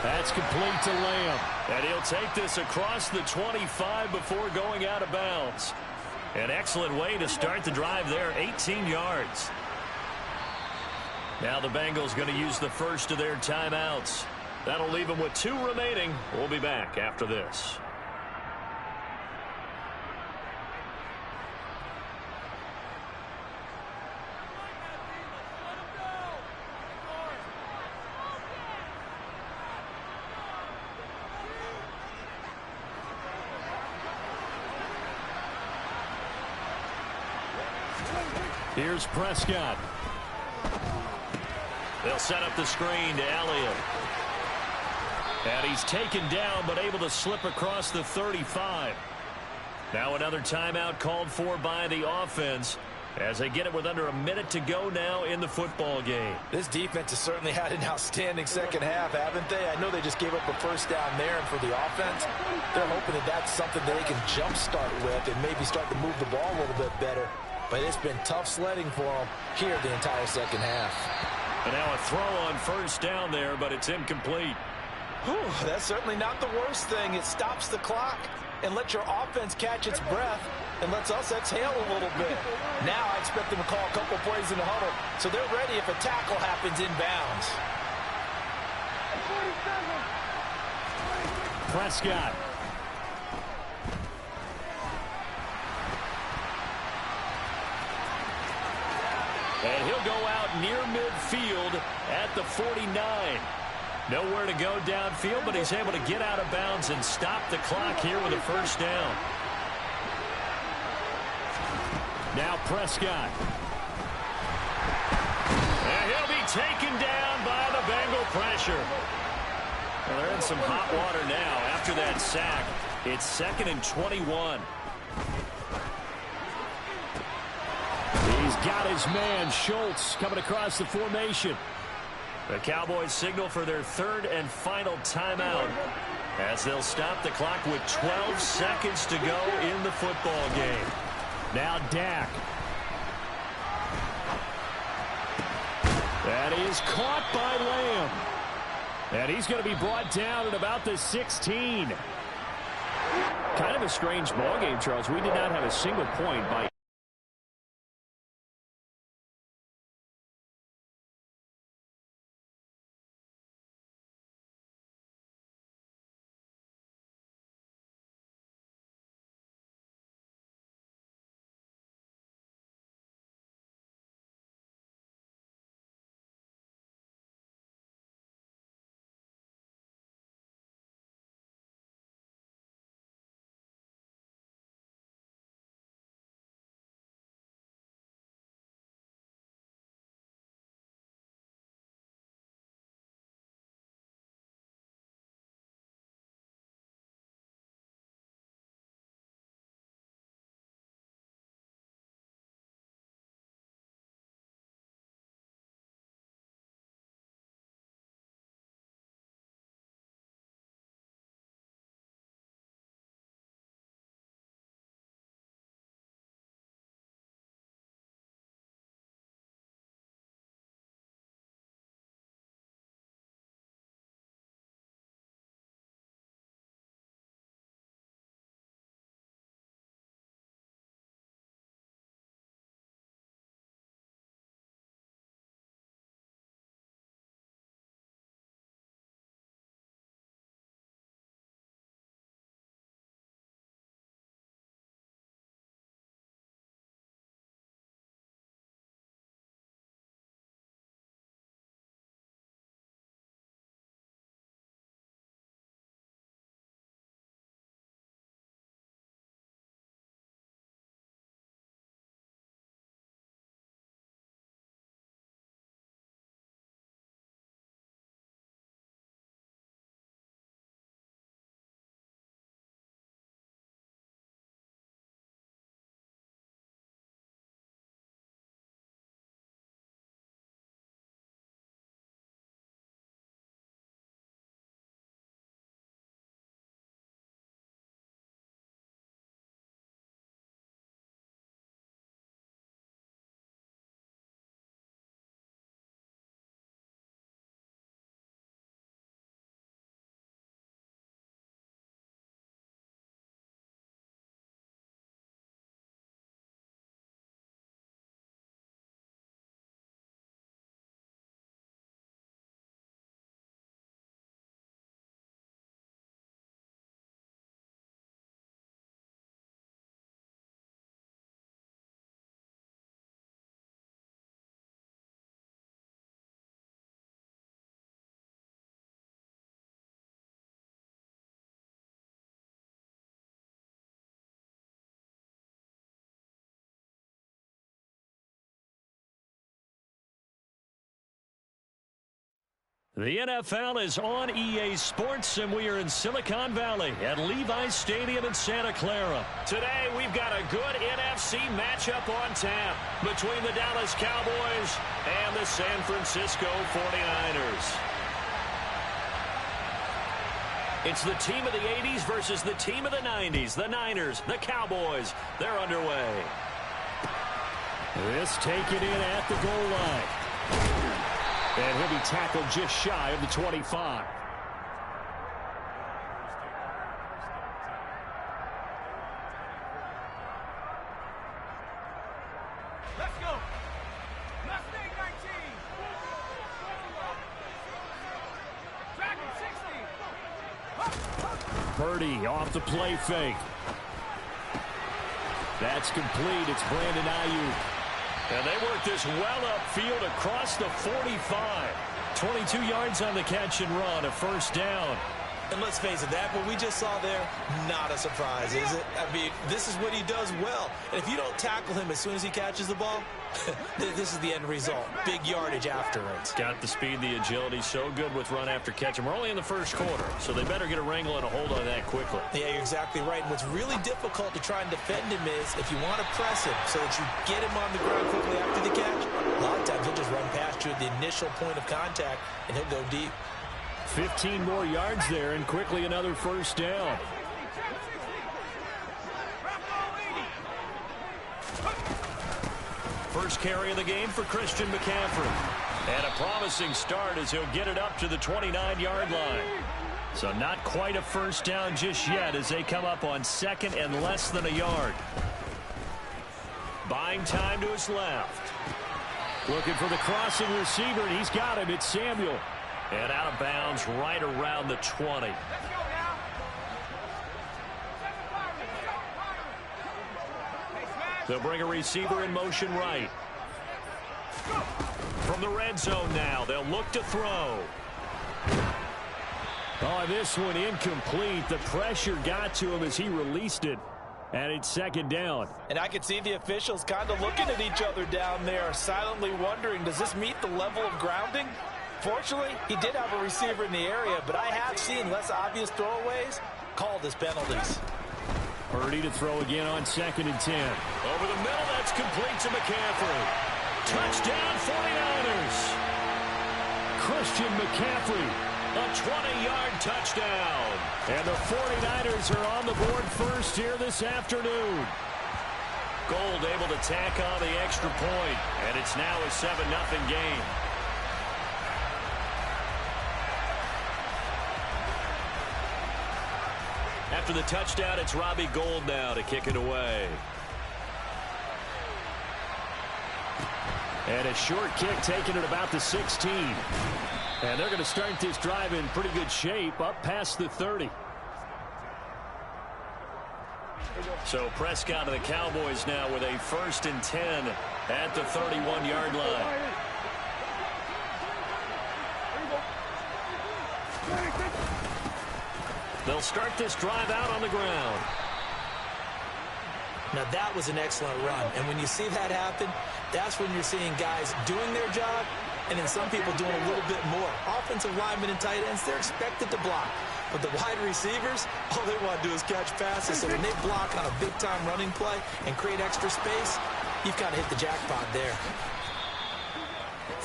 That's complete to Lamb. And he'll take this across the 25 before going out of bounds. An excellent way to start the drive there, 18 yards. Now the Bengals going to use the 1st of their timeouts. That'll leave them with 2 remaining. We'll be back after this. Here's Prescott. They'll set up the screen to Elliott. And he's taken down, but able to slip across the 35. Now another timeout called for by the offense as they get it with under a minute to go now in the football game. This defense has certainly had an outstanding second half, haven't they? I know they just gave up a first down there, and for the offense, they're hoping that that's something that they can jumpstart with and maybe start to move the ball a little bit better. But it's been tough sledding for them here the entire second half. And now a throw on first down there, but it's incomplete. Whew, that's certainly not the worst thing. It stops the clock and lets your offense catch its breath and lets us exhale a little bit. Now I expect them to call a couple plays in the huddle so they're ready if a tackle happens inbounds. Prescott. And he'll go out near midfield at the 49. Nowhere to go downfield, but he's able to get out of bounds and stop the clock here with a first down. Now Prescott. And he'll be taken down by the Bengal pressure. Well, they're in some hot water now after that sack. It's 2nd and 21. He's got his man, Schultz, coming across the formation. The Cowboys signal for their 3rd and final timeout as they'll stop the clock with 12 seconds to go in the football game. Now Dak. That is caught by Lamb. And he's going to be brought down at about the 16. Kind of a strange ball game, Charles. We did not have a single point by The NFL is on EA Sports, and we are in Silicon Valley at Levi's Stadium in Santa Clara. Today, we've got a good NFC matchup on tap between the Dallas Cowboys and the San Francisco 49ers. It's the team of the 80s versus the team of the 90s. The Niners, the Cowboys, they're underway. This taken in at the goal line. And he'll be tackled just shy of the 25. Let's go. Mustang 19. Dragon 60. Purdy off the play fake. That's complete. It's Brandon Ayuk. And they work this well upfield across the 45. 22 yards on the catch and run, a first down. And let's face it, that what we just saw there, not a surprise, is it? I mean, this is what he does well. And if you don't tackle him as soon as he catches the ball, this is the end result. Big yardage afterwards. Got the speed, the agility, so good with run after catch. And we're only in the first quarter, so they better get a wrangle and a hold on that quickly. Yeah, you're exactly right. And what's really difficult to try and defend him is if you want to press him so that you get him on the ground quickly after the catch, a lot of times he'll just run past you at the initial point of contact, and he'll go deep. 15 more yards there, and quickly another first down. First carry of the game for Christian McCaffrey. And a promising start as he'll get it up to the 29-yard line. So not quite a first down just yet as they come up on second and less than a yard. Buying time to his left. Looking for the crossing receiver, and he's got him. It's Samuel. And out of bounds right around the 20. They'll bring a receiver in motion right. From the red zone now, they'll look to throw. Oh, this one incomplete. The pressure got to him as he released it. And it's second down. And I could see the officials kind of looking at each other down there, silently wondering, does this meet the level of grounding? Fortunately, he did have a receiver in the area, but I have seen less obvious throwaways called as penalties. Purdy to throw again on second and 10. Over the middle, that's complete to McCaffrey. Touchdown, 49ers. Christian McCaffrey. A 20-yard touchdown. And the 49ers are on the board first here this afternoon. Gold able to tack on the extra point, and it's now a 7-0 game. After the touchdown, it's Robbie Gould now to kick it away. And a short kick taken at about the 16. And they're going to start this drive in pretty good shape, up past the 30. So Prescott and the Cowboys now with a 1st and 10 at the 31-yard line. They'll start this drive out on the ground. Now that was an excellent run, and when you see that happen, that's when you're seeing guys doing their job, and then some people doing a little bit more. Offensive linemen and tight ends, they're expected to block. But the wide receivers, all they want to do is catch passes. So when they block on a big-time running play and create extra space, you've kind of hit the jackpot there.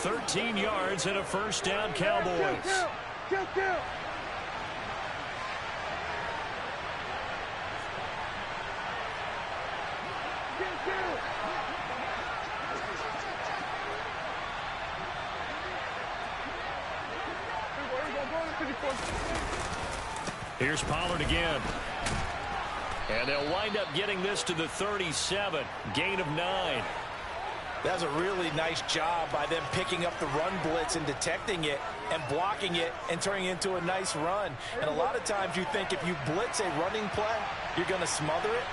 13 yards and a first down, Cowboys. Here's Pollard again. And they'll wind up getting this to the 37. Gain of 9. That's a really nice job by them picking up the run blitz and detecting it and blocking it and turning it into a nice run. And a lot of times you think if you blitz a running play, you're going to smother it.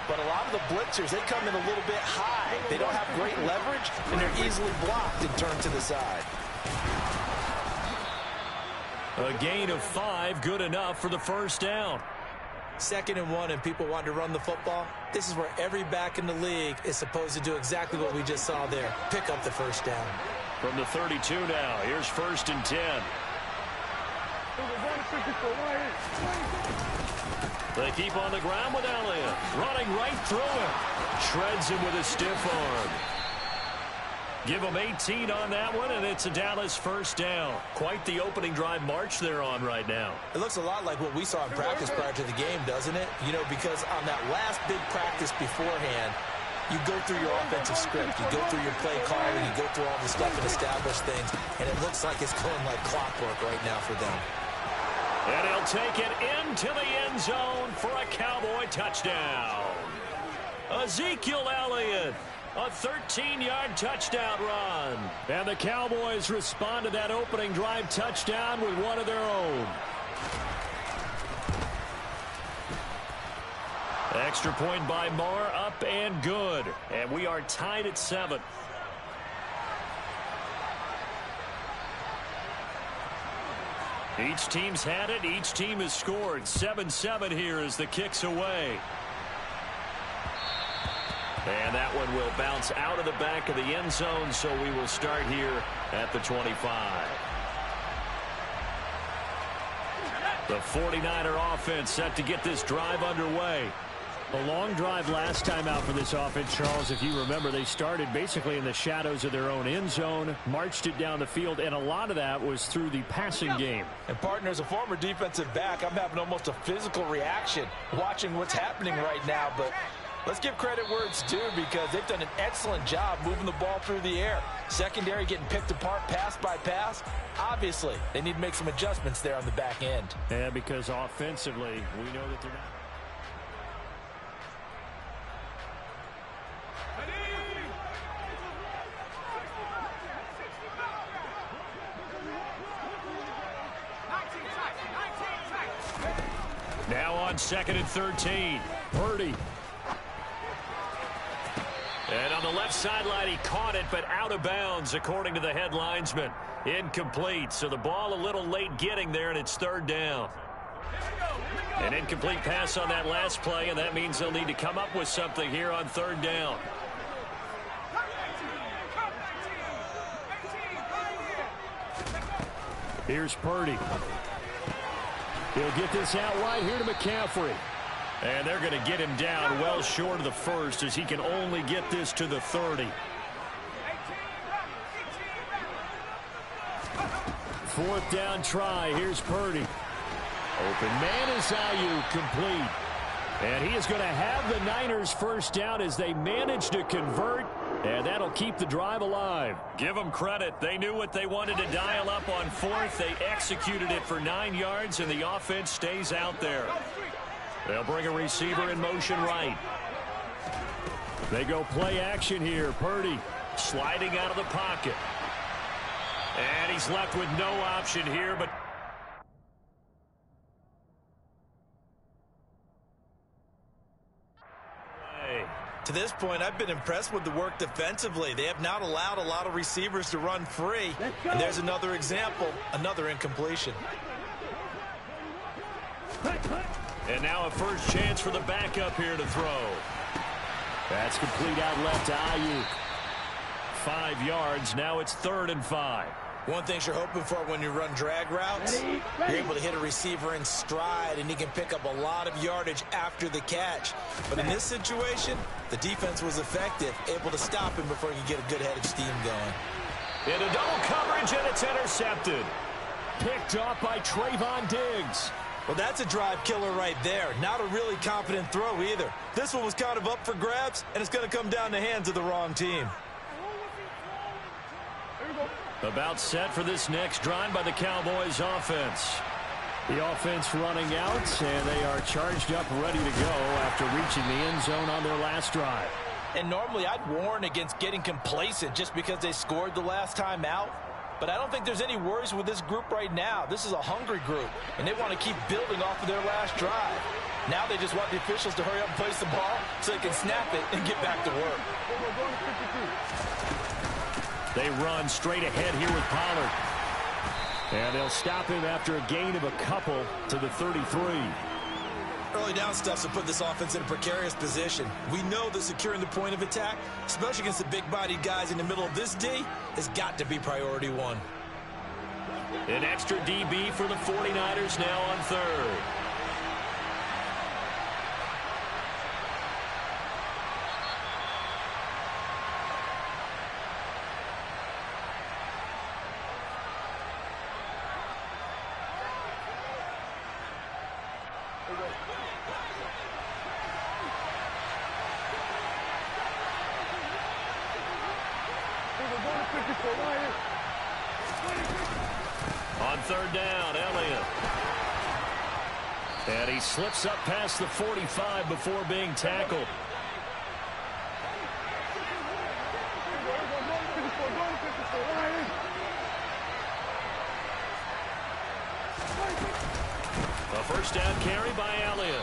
But a lot of the blitzers, they come in a little bit high. They don't have great leverage, and they're easily blocked and turned to the side. A gain of 5, good enough for the first down. 2nd and 1, and people want to run the football. This is where every back in the league is supposed to do exactly what we just saw there. Pick up the first down. From the 32 now, here's 1st and 10. They keep on the ground with Elliott. Running right through him. Shreds him with a stiff arm. Give him 18 on that one, and it's a Dallas first down. Quite the opening drive march they're on right now. It looks a lot like what we saw in practice prior to the game, doesn't it? You know, because on that last big practice beforehand, you go through your offensive script, you go through your play calling, you go through all the stuff and establish things, and it looks like it's going like clockwork right now for them. And he'll take it into the end zone for a Cowboy touchdown. Ezekiel Elliott, a 13-yard touchdown run. And the Cowboys respond to that opening drive touchdown with one of their own. Extra point by Marr, up and good. And we are tied at 7. Each team's had it. Each team has scored. 7-7 here as the kick's away. And that one will bounce out of the back of the end zone, so we will start here at the 25. The 49er offense set to get this drive underway. A long drive last time out for this offense, Charles. If you remember, they started basically in the shadows of their own end zone, marched it down the field, and a lot of that was through the passing game. And, partner, as a former defensive back, I'm having almost a physical reaction watching what's happening right now. But let's give credit where it's due because they've done an excellent job moving the ball through the air. Secondary getting picked apart pass by pass. Obviously, they need to make some adjustments there on the back end. Yeah, because offensively, we know that they're not. Now on 2nd and 13. Purdy. And on the left sideline, he caught it, but out of bounds, according to the head linesman. Incomplete, so the ball a little late getting there, and it's 3rd down. An incomplete pass on that last play, and that means they'll need to come up with something here on 3rd down. Here's Purdy. He'll get this out wide here to McCaffrey. And they're going to get him down well short of the 1st as he can only get this to the 30. 4th down try. Here's Purdy. Open man is Ayuk, complete. And he is going to have the Niners first down as they manage to convert. And that'll keep the drive alive. Give them credit. They knew what they wanted to dial up on 4th. They executed it for 9 yards, and the offense stays out there. They'll bring a receiver in motion right. They go play action here. Purdy sliding out of the pocket. And he's left with no option here, but to this point, I've been impressed with the work defensively. They have not allowed a lot of receivers to run free. And there's another example, another incompletion. And now a first chance for the backup here to throw. That's complete out left to Ayuk. 5 yards. Now it's 3rd and 5. One thing you're hoping for when you run drag routes, you're able to hit a receiver in stride, and he can pick up a lot of yardage after the catch. But in this situation, the defense was effective, able to stop him before he could get a good head of steam going. Into double coverage, and it's intercepted. Picked off by Trayvon Diggs. Well, that's a drive killer right there. Not a really confident throw either. This one was kind of up for grabs, and it's going to come down the hands of the wrong team. About set for this next drive by the Cowboys offense. The offense running out, and they are charged up, ready to go after reaching the end zone on their last drive. And normally I'd warn against getting complacent just because they scored the last time out. But I don't think there's any worries with this group right now. This is a hungry group, and they want to keep building off of their last drive. Now they just want the officials to hurry up and place the ball so they can snap it and get back to work. They run straight ahead here with Pollard. And they'll stop him after a gain of a couple to the 33. Early down stuff to put this offense in a precarious position. We know that securing the point of attack, especially against the big-bodied guys in the middle of this D, has got to be priority one. An extra DB for the 49ers now on third. On third down, Elliott. And he slips up past the 45 before being tackled. A first down carry by Elliott.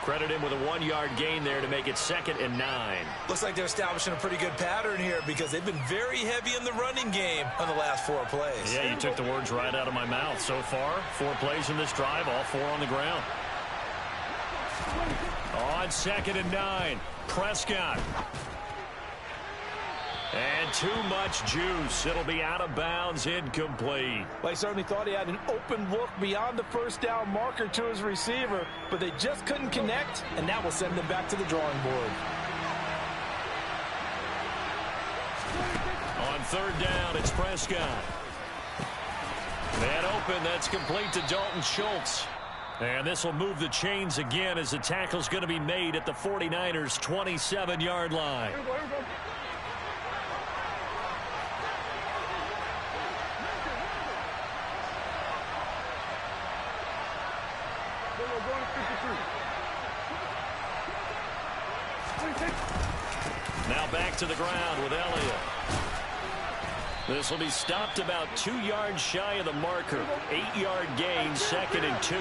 Credit him with a 1-yard gain there to make it 2nd and 9. Looks like they're establishing a pretty good pattern here because they've been very heavy in the running game on the last 4 plays. Yeah, you took the words right out of my mouth. So far, 4 plays in this drive, all 4 on the ground. On 2nd and 9, Prescott. And too much juice. It'll be out of bounds, incomplete. Well, he certainly thought he had an open look beyond the first down marker to his receiver, but they just couldn't connect, and that will send them back to the drawing board. On third down, it's Prescott. Man open, that's complete to Dalton Schultz. And this will move the chains again as the tackle's going to be made at the 49ers' 27-yard line. Now back to the ground with Elliott. This will be stopped about 2 yards shy of the marker. 8-yard gain, 2nd and 2.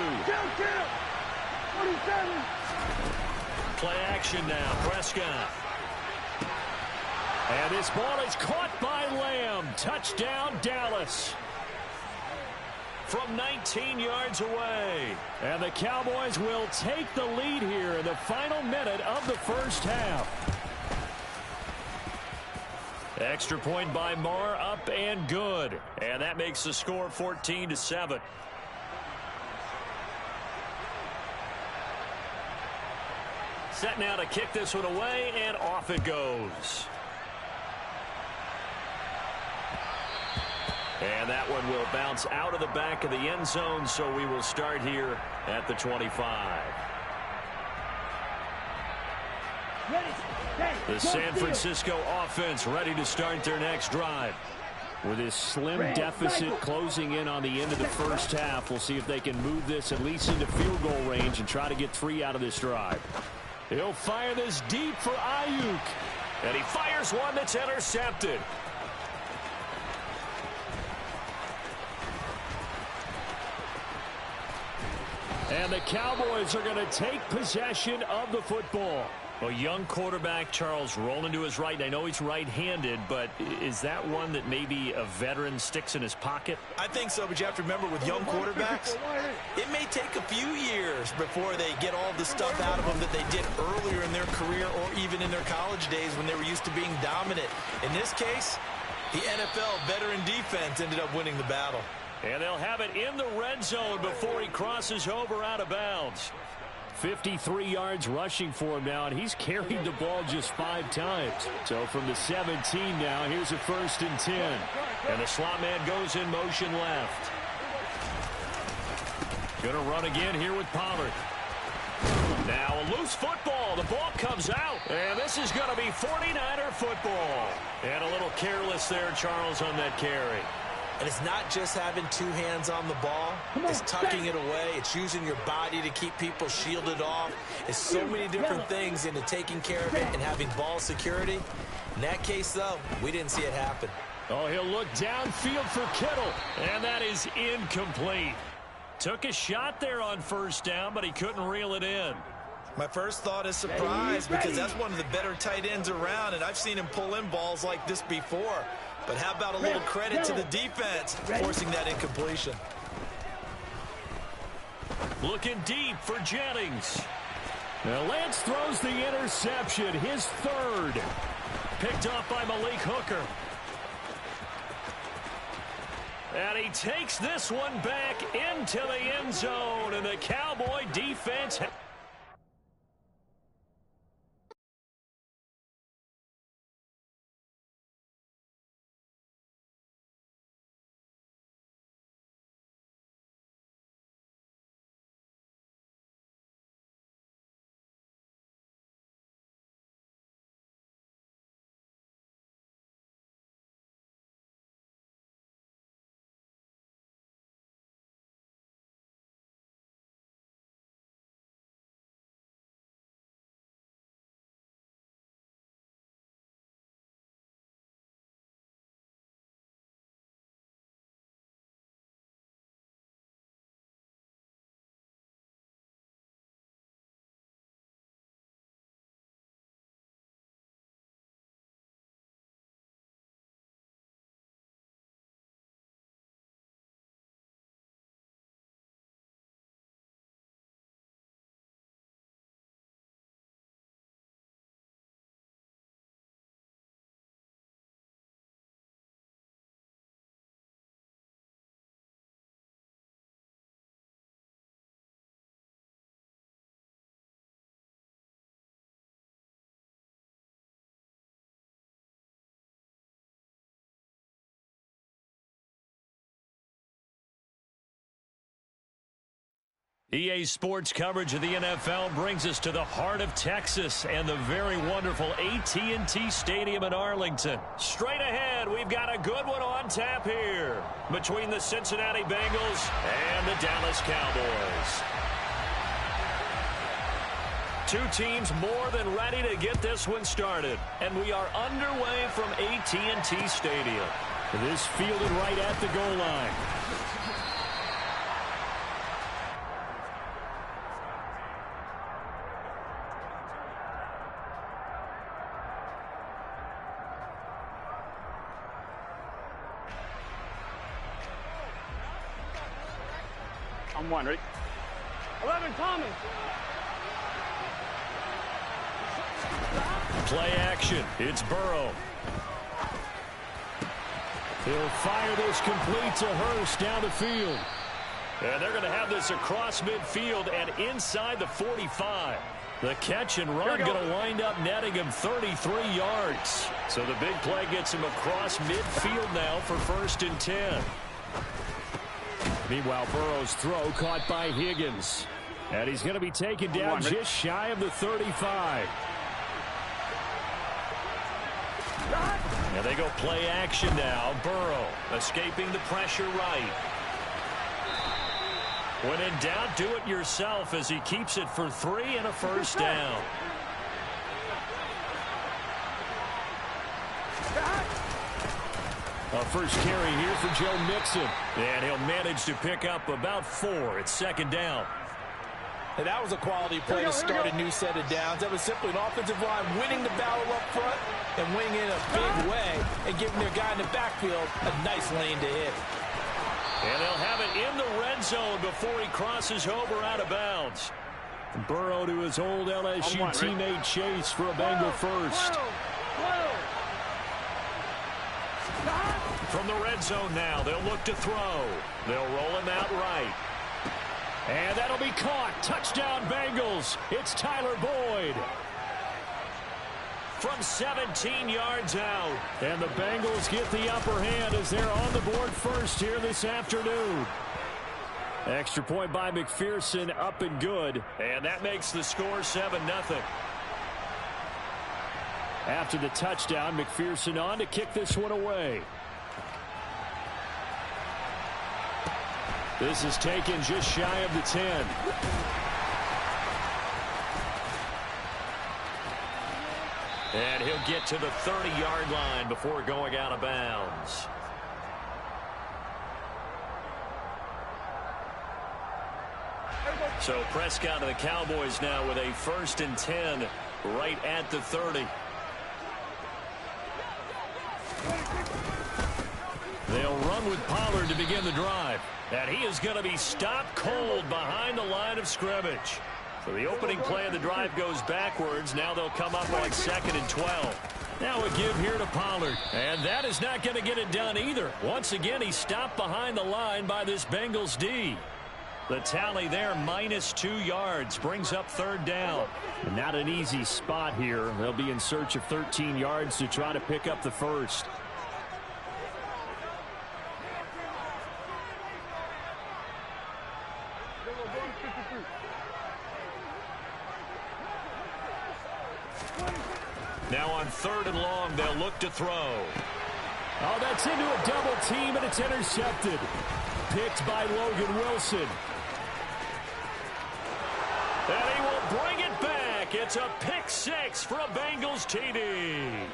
Play action now, Prescott. And this ball is caught by Lamb. Touchdown, Dallas. From 19 yards away. And the Cowboys will take the lead here in the final minute of the first half. Extra point by Marr, up and good. And that makes the score 14-7. Set now to kick this one away, and off it goes. And that one will bounce out of the back of the end zone, so we will start here at the 25. The San Francisco offense ready to start their next drive. With this slim deficit closing in on the end of the first half, we'll see if they can move this at least into field goal range and try to get 3 out of this drive. He'll fire this deep for Ayuk. And he fires one that's intercepted. And the Cowboys are going to take possession of the football. A young quarterback, Charles, rolling to his right. I know he's right-handed, but is that one that maybe a veteran sticks in his pocket? I think so, but you have to remember with young quarterbacks, it may take a few years before they get all the stuff out of them that they did earlier in their career or even in their college days when they were used to being dominant. In this case, the NFL veteran defense ended up winning the battle. And they'll have it in the red zone before he crosses over out of bounds. 53 yards rushing for him now, and he's carried the ball just 5 times. So from the 17 now, here's a 1st and 10. And the slot man goes in motion left. Going to run again here with Pollard. Now a loose football. The ball comes out. And this is going to be 49er football. And a little careless there, Charles, on that carry. And it's not just having 2 hands on the ball. It's tucking it away. It's using your body to keep people shielded off. It's so many different things into taking care of it and having ball security. In that case, though, we didn't see it happen. Oh, he'll look downfield for Kittle. And that is incomplete. Took a shot there on first down, but he couldn't reel it in. My first thought is surprise because that's one of the better tight ends around, and I've seen him pull in balls like this before. But how about a little credit to the defense forcing that incompletion? Looking deep for Jennings. Now Lance throws the interception, his 3rd. Picked off by Malik Hooker. And he takes this one back into the end zone, and the Cowboy defense... EA Sports coverage of the NFL brings us to the heart of Texas and the very wonderful AT&T Stadium in Arlington. Straight ahead, we've got a good one on tap here between the Cincinnati Bengals and the Dallas Cowboys. Two teams more than ready to get this one started, and we are underway from AT&T Stadium. This fielded right at the goal line. I'm one, ready? 11, Thomas. Play action. It's Burrow. He'll fire this complete to Hurst down the field. And they're going to have this across midfield and inside the 45. The catch and run going to wind up netting him 33 yards. So the big play gets him across midfield now for 1st and 10. Meanwhile, Burrow's throw caught by Higgins. And he's going to be taken down just shy of the 35. And they go play action now. Burrow escaping the pressure right. When in doubt, do it yourself as he keeps it for 3 and a 1st down. A first carry here for Joe Mixon. And he'll manage to pick up about 4. It's 2nd down. And that was a quality play to start a new set of downs. That was simply an offensive line winning the battle up front and winning in a big way and giving their guy in the backfield a nice lane to hit. And they'll have it in the red zone before he crosses over out of bounds. Burrow to his old LSU teammate Chase for a Bengal first. From the red zone now, they'll look to throw. They'll roll him out right. And that'll be caught. Touchdown Bengals. It's Tyler Boyd. From 17 yards out. And the Bengals get the upper hand as they're on the board first here this afternoon. Extra point by McPherson, up and good. And that makes the score 7-0. After the touchdown, McPherson on to kick this one away. This is taken just shy of the 10. And he'll get to the 30-yard line before going out of bounds. So Prescott of the Cowboys now with a 1st and 10 right at the 30. They'll run with Pollard to begin the drive. And he is going to be stopped cold behind the line of scrimmage. So the opening play of the drive goes backwards. Now they'll come up on 2nd and 12. Now a give here to Pollard. And that is not going to get it done either. Once again, he stopped behind the line by this Bengals D. The tally there, -2 yards, brings up 3rd down. And not an easy spot here. They'll be in search of 13 yards to try to pick up the first. Now on 3rd and long, they'll look to throw. Oh, that's into a double team, and it's intercepted. Picked by Logan Wilson. And he will bring it back. It's a pick 6 for a Bengals TD.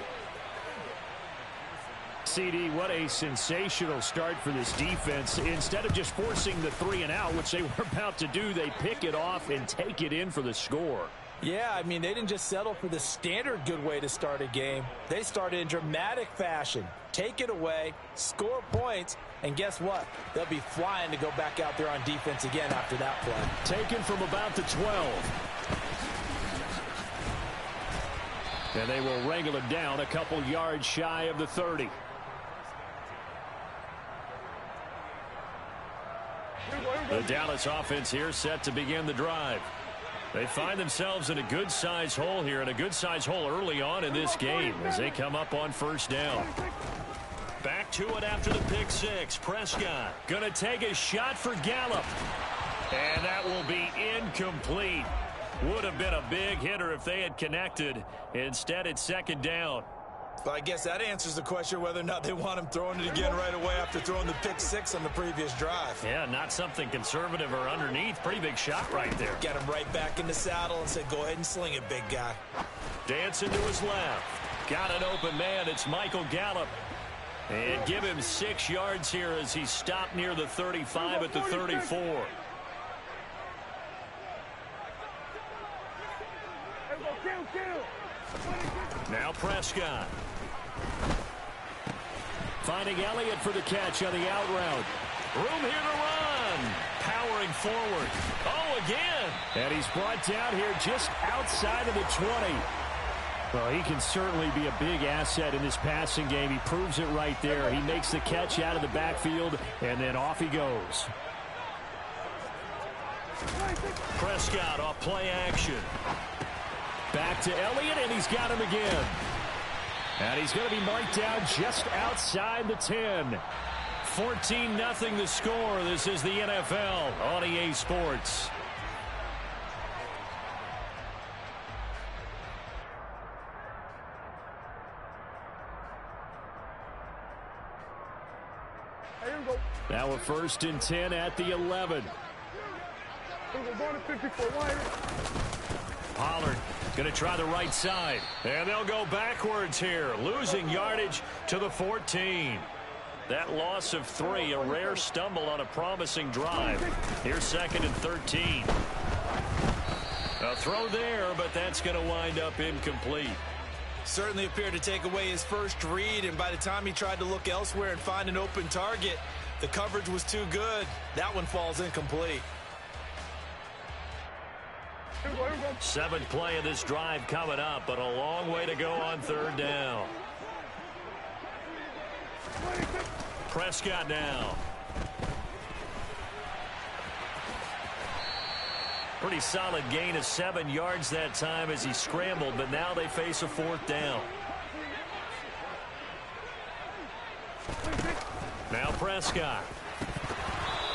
CD, what a sensational start for this defense. Instead of just forcing the 3 and out, which they were about to do, they pick it off and take it in for the score. Yeah, I mean, they didn't just settle for the standard good way to start a game. They started in dramatic fashion. Take it away, score points, and guess what? They'll be flying to go back out there on defense again after that play. Taken from about the 12. And they will wrangle it down a couple yards shy of the 30. The Dallas offense here set to begin the drive. They find themselves in a good-sized hole here, and a good-sized hole early on in this game as they come up on 1st down. Back to it after the pick 6. Prescott going to take a shot for Gallup. And that will be incomplete. Would have been a big hitter if they had connected. Instead, it's 2nd down. Well, I guess that answers the question whether or not they want him throwing it again right away after throwing the pick 6 on the previous drive. Yeah, not something conservative or underneath. Pretty big shot right there. Got him right back in the saddle and said, go ahead and sling it, big guy. Dancing to his left. Got an open man. It's Michael Gallup. And give him 6 yards here as he stopped near the 35 at the 34. Now Prescott. Finding Elliott for the catch on the out route. Room here to run. Powering forward. Oh, again. And he's brought down here just outside of the 20. Well, he can certainly be a big asset in this passing game. He proves it right there. He makes the catch out of the backfield, and then off he goes. Prescott off play action. Back to Elliott, and he's got him again. And he's going to be marked down just outside the 10. 14-0 the score. This is the NFL on EA Sports. Now a 1st and 10 at the 11. Pollard going to try the right side. And they'll go backwards here, losing yardage to the 14. That loss of 3, a rare stumble on a promising drive. Here's 2nd and 13. A throw there, but that's going to wind up incomplete. Certainly appeared to take away his first read, and by the time he tried to look elsewhere and find an open target, the coverage was too good. That one falls incomplete. 7th play of this drive coming up, but a long way to go on 3rd down. Prescott now. Pretty solid gain of 7 yards that time as he scrambled, but now they face a 4th down. Now Prescott.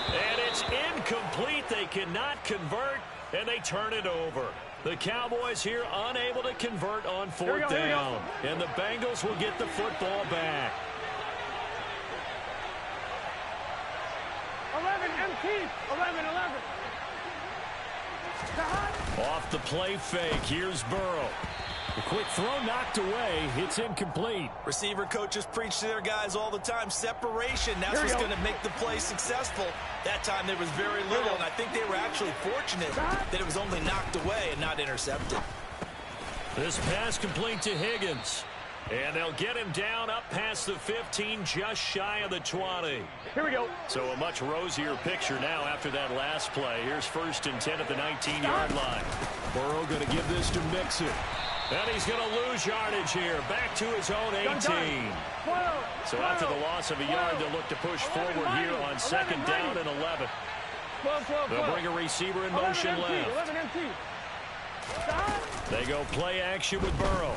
And it's incomplete. They cannot convert, and they turn it over. The Cowboys here unable to convert on 4th down. And the Bengals will get the football back. 11 MT, 11. Off the play fake, here's Burrow. The quick throw knocked away. It's incomplete. Receiver coaches preach to their guys all the time. Separation, that's what's going to make the play successful. That time there was very little, and I think they were actually fortunate that it was only knocked away and not intercepted. This pass complete to Higgins. And they'll get him down up past the 15, just shy of the 20. Here we go. So a much rosier picture now after that last play. Here's 1st and 10 at the 19-yard line. Burrow going to give this to Mixon. And he's going to lose yardage here. Back to his own 18. So after the loss of a yard, they'll look to push forward here on 2nd down and 11. They'll bring a receiver in motion left. They go play action with Burrow.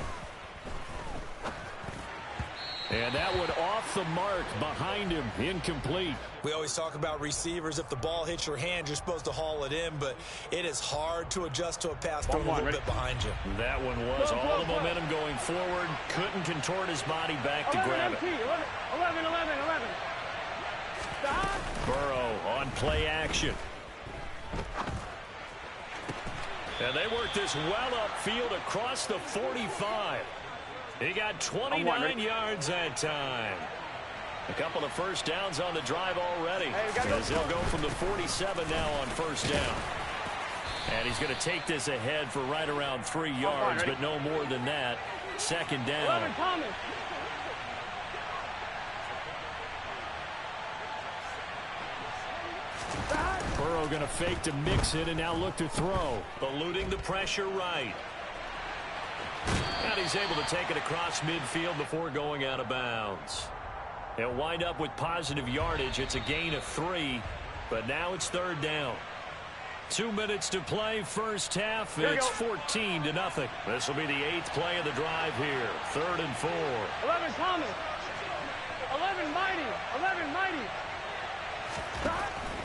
And that one off the mark behind him, incomplete. We always talk about receivers. If the ball hits your hand, you're supposed to haul it in, but it is hard to adjust to a pass thrown a little bit behind you. That one was all the momentum going forward. Couldn't contort his body back to grab it. 11. Burrow on play action. And they work this well upfield across the 45. He got 29 yards that time. A couple of first downs on the drive already. As they'll go from the 47 now on 1st down. And he's going to take this ahead for right around 3 yards, but no more than that. 2nd down. Burrow going to fake to Mixon and now look to throw. Eluding the pressure right. And he's able to take it across midfield before going out of bounds. He'll wind up with positive yardage. It's a gain of 3, but now it's 3rd down. 2 minutes to play, first half. It's 14-0. This will be the 8th play of the drive here. 3rd and 4. 11 Thomas. 11 Mighty. 11 Mighty.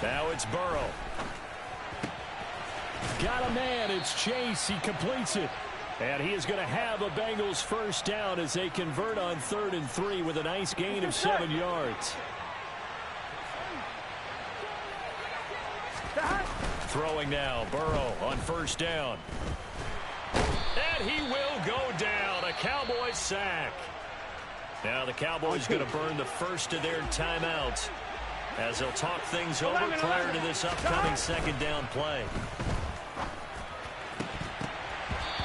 Now it's Burrow. Got a man. It's Chase. He completes it. And he is going to have a Bengals first down as they convert on 3rd and 3 with a nice gain of 7 yards. Throwing now, Burrow on 1st down. And he will go down. A Cowboys sack. Now the Cowboys going to burn the first of their timeouts as they'll talk things over prior to this upcoming 2nd down play.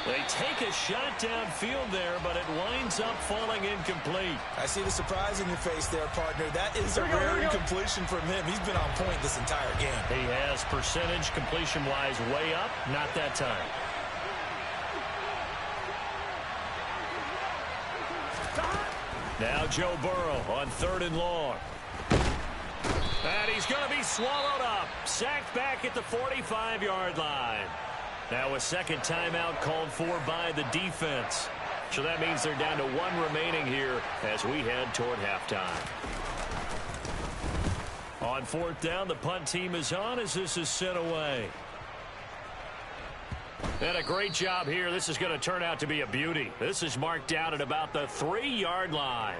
They take a shot downfield there, but it winds up falling incomplete. I see the surprise in your face there, partner. That is a rare incompletion from him. He's been on point this entire game. He has percentage completion-wise way up, not that time. Now Joe Burrow on 3rd and long. And he's going to be swallowed up. Sacked back at the 45-yard line. Now a 2nd timeout called for by the defense. So that means they're down to 1 remaining here as we head toward halftime. On 4th down, the punt team is on as this is sent away. And a great job here. This is going to turn out to be a beauty. This is marked down at about the 3-yard line.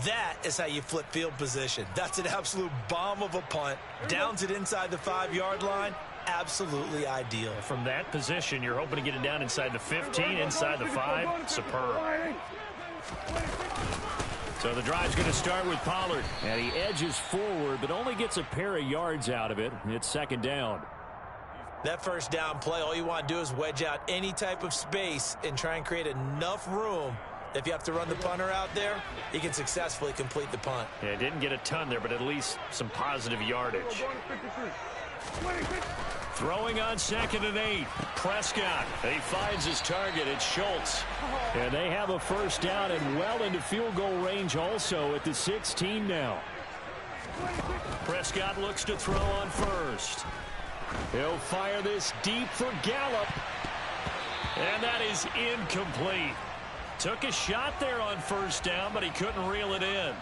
That is how you flip field position. That's an absolute bomb of a punt. Downs it inside the 5-yard line. Absolutely ideal. From that position, you're hoping to get it down inside the 15, inside the 5. Superb. So the drive's going to start with Pollard. And he edges forward, but only gets a pair of yards out of it. It's 2nd down. That 1st down play, all you want to do is wedge out any type of space and try and create enough room. If you have to run the punter out there, he can successfully complete the punt. Yeah, didn't get a ton there, but at least some positive yardage. Throwing on 2nd and 8. Prescott. He finds his target. It's Schultz. And they have a first down and well into field goal range also at the 16 now. Prescott looks to throw on 1st. He'll fire this deep for Gallup. And that is incomplete. Took a shot there on 1st down, but he couldn't reel it in.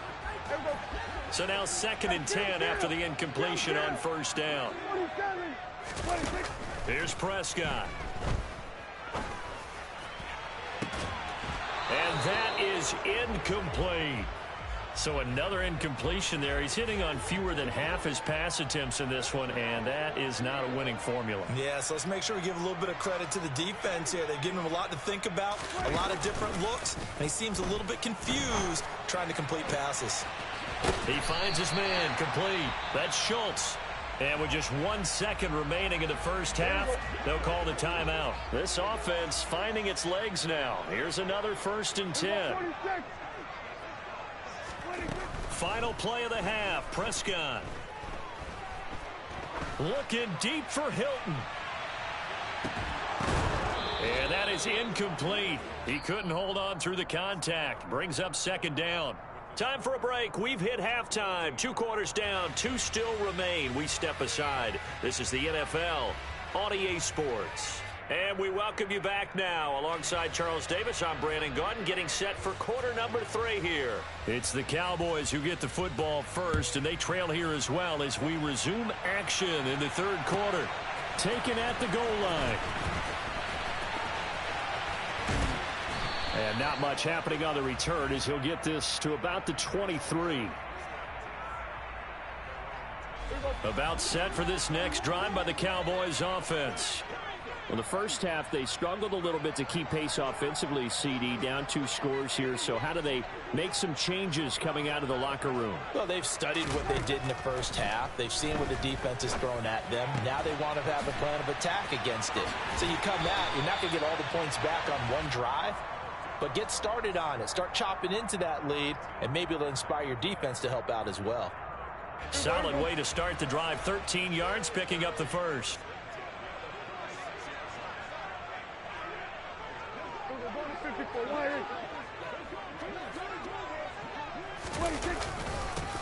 So now 2nd and 10 after the incompletion on 1st down. Here's Prescott. And that is incomplete. So another incompletion there. He's hitting on fewer than half his pass attempts in this one, and that is not a winning formula. Yeah, so let's make sure we give a little bit of credit to the defense here. They've given him a lot to think about, a lot of different looks, and he seems a little bit confused trying to complete passes. He finds his man complete. That's Schultz. And with just 1 second remaining in the first half, they'll call the timeout. This offense finding its legs now. Here's another 1st and 10. Final play of the half. Prescott. Looking deep for Hilton. And that is incomplete. He couldn't hold on through the contact. Brings up 2nd down. Time for a break. We've hit halftime. 2 quarters down. 2 still remain. We step aside. This is the NFL on EA Sports. And we welcome you back now. Alongside Charles Davis, I'm Brandon Gaudin, getting set for quarter number 3 here. It's the Cowboys who get the football first, and they trail here as well as we resume action in the 3rd quarter. Taken at the goal line. And not much happening on the return as he'll get this to about the 23. About set for this next drive by the Cowboys offense. Well, the first half, they struggled a little bit to keep pace offensively, CD, down 2 scores here. So how do they make some changes coming out of the locker room? Well, they've studied what they did in the first half. They've seen what the defense has thrown at them. Now they want to have a plan of attack against it. So you come out, you're not going to get all the points back on one drive, but get started on it. Start chopping into that lead, and maybe it'll inspire your defense to help out as well. Solid way to start the drive. 13 yards, picking up the first.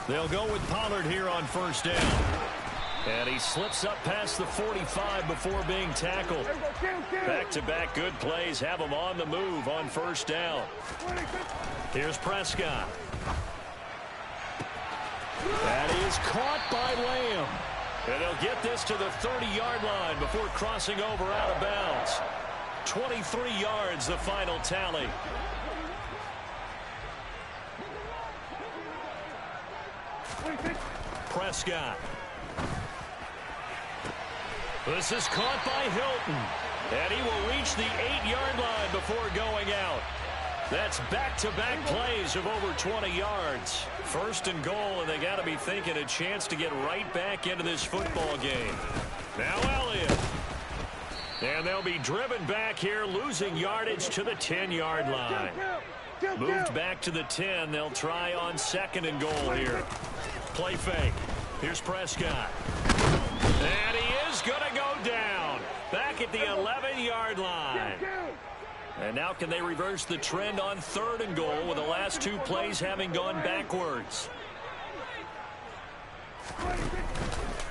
They'll go with Pollard here on 1st down. And he slips up past the 45 before being tackled. Back-to-back good plays have him on the move on 1st down. Here's Prescott. That is caught by Lamb. And they'll get this to the 30-yard line before crossing over out of bounds. 23 yards, the final tally. Prescott. This is caught by Hilton. And he will reach the 8-yard line before going out. That's back-to-back plays of over 20 yards. 1st and goal, and they got to be thinking a chance to get right back into this football game. Now Elliott. And they'll be driven back here, losing yardage to the 10-yard line. Moved back to the 10. They'll try on 2nd and goal here. Play fake. Here's Prescott. And he is going to go down. Back at the 11-yard line. And now can they reverse the trend on 3rd and goal with the last 2 plays having gone backwards?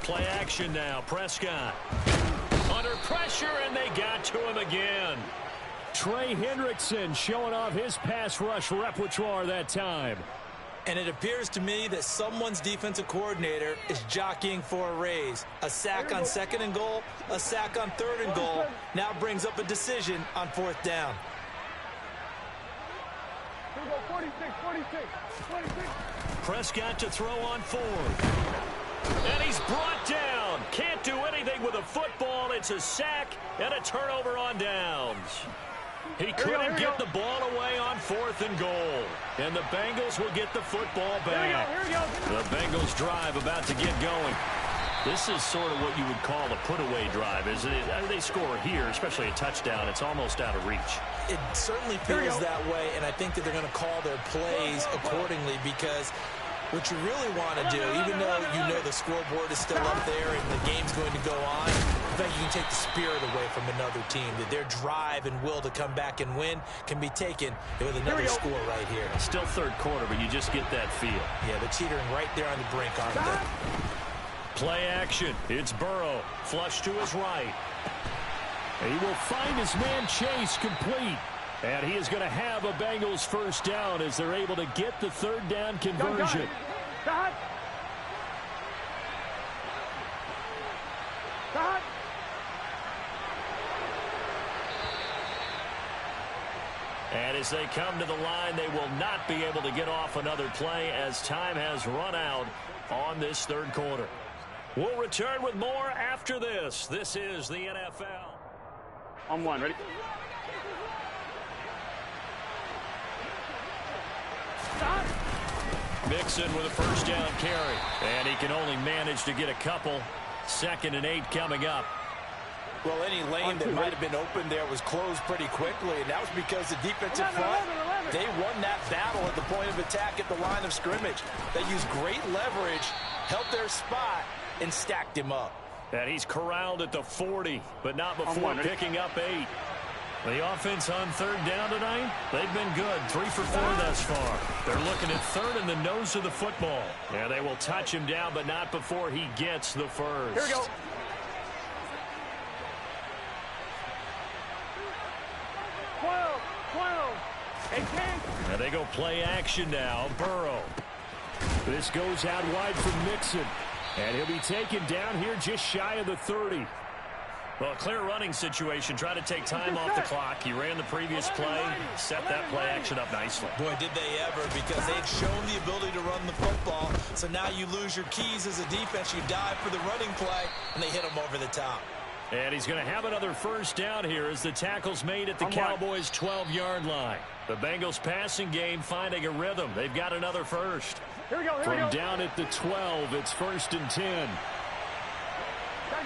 Play action now. Prescott. Under pressure, and they got to him again. Trey Hendrickson showing off his pass rush repertoire that time. And it appears to me that someone's defensive coordinator is jockeying for a raise. A sack on 2nd and goal, a sack on 3rd and goal, now brings up a decision on 4th down. 46. Prescott to throw on 4th. And he's brought down. Can't do anything with a football. It's a sack and a turnover on downs. He couldn't get the ball away on 4th and goal. And the Bengals will get the football back. The Bengals drive about to get going. This is sort of what you would call a put-away drive, isn't it? They score here, especially a touchdown. It's almost out of reach. It certainly feels that way, and I think that they're going to call their plays accordingly, because what you really want to do, even though you know the scoreboard is still up there and the game's going to go on, in fact, you can take the spirit away from another team, that their drive and will to come back and win can be taken with another score right here. Still 3rd quarter, but you just get that feel. Yeah, they're teetering right there on the brink, aren't they? Play action. It's Burrow. Flush to his right. He will find his man Chase complete. And he is going to have a Bengals 1st down as they're able to get the 3rd down conversion. And as they come to the line, they will not be able to get off another play as time has run out on this 3rd quarter. We'll return with more after this. This is the NFL. On 1, ready? Mixon with a 1st down carry. And he can only manage to get a couple. 2nd and 8 coming up. Well, any lane that might have been open there was closed pretty quickly, and that was because the defensive front, they won that battle at the point of attack at the line of scrimmage. They used great leverage, held their spot, and stacked him up. And he's corralled at the 40, but not before picking up 8. The offense on 3rd down tonight, they've been good. 3 for 4 thus far. They're looking at 3rd in the nose of the football. Yeah, they will touch him down, but not before he gets the first. Here we go. And they go play action now. Burrow. This goes out wide from Mixon. And he'll be taken down here just shy of the 30. Well, clear running situation. Try to take time off the clock. He ran the previous play, set that play action up nicely. Boy, did they ever, because they've shown the ability to run the football. So now you lose your keys as a defense. You dive for the running play, and they hit them over the top. And he's going to have another first down here as the tackle's made at the Cowboys' 12-yard line. The Bengals passing game finding a rhythm. They've got another first. Here we go. From down at the 12, it's 1st and 10.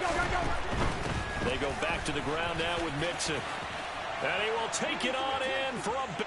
Gotta go. They go back to the ground now with Mixon. And he will take it on in for a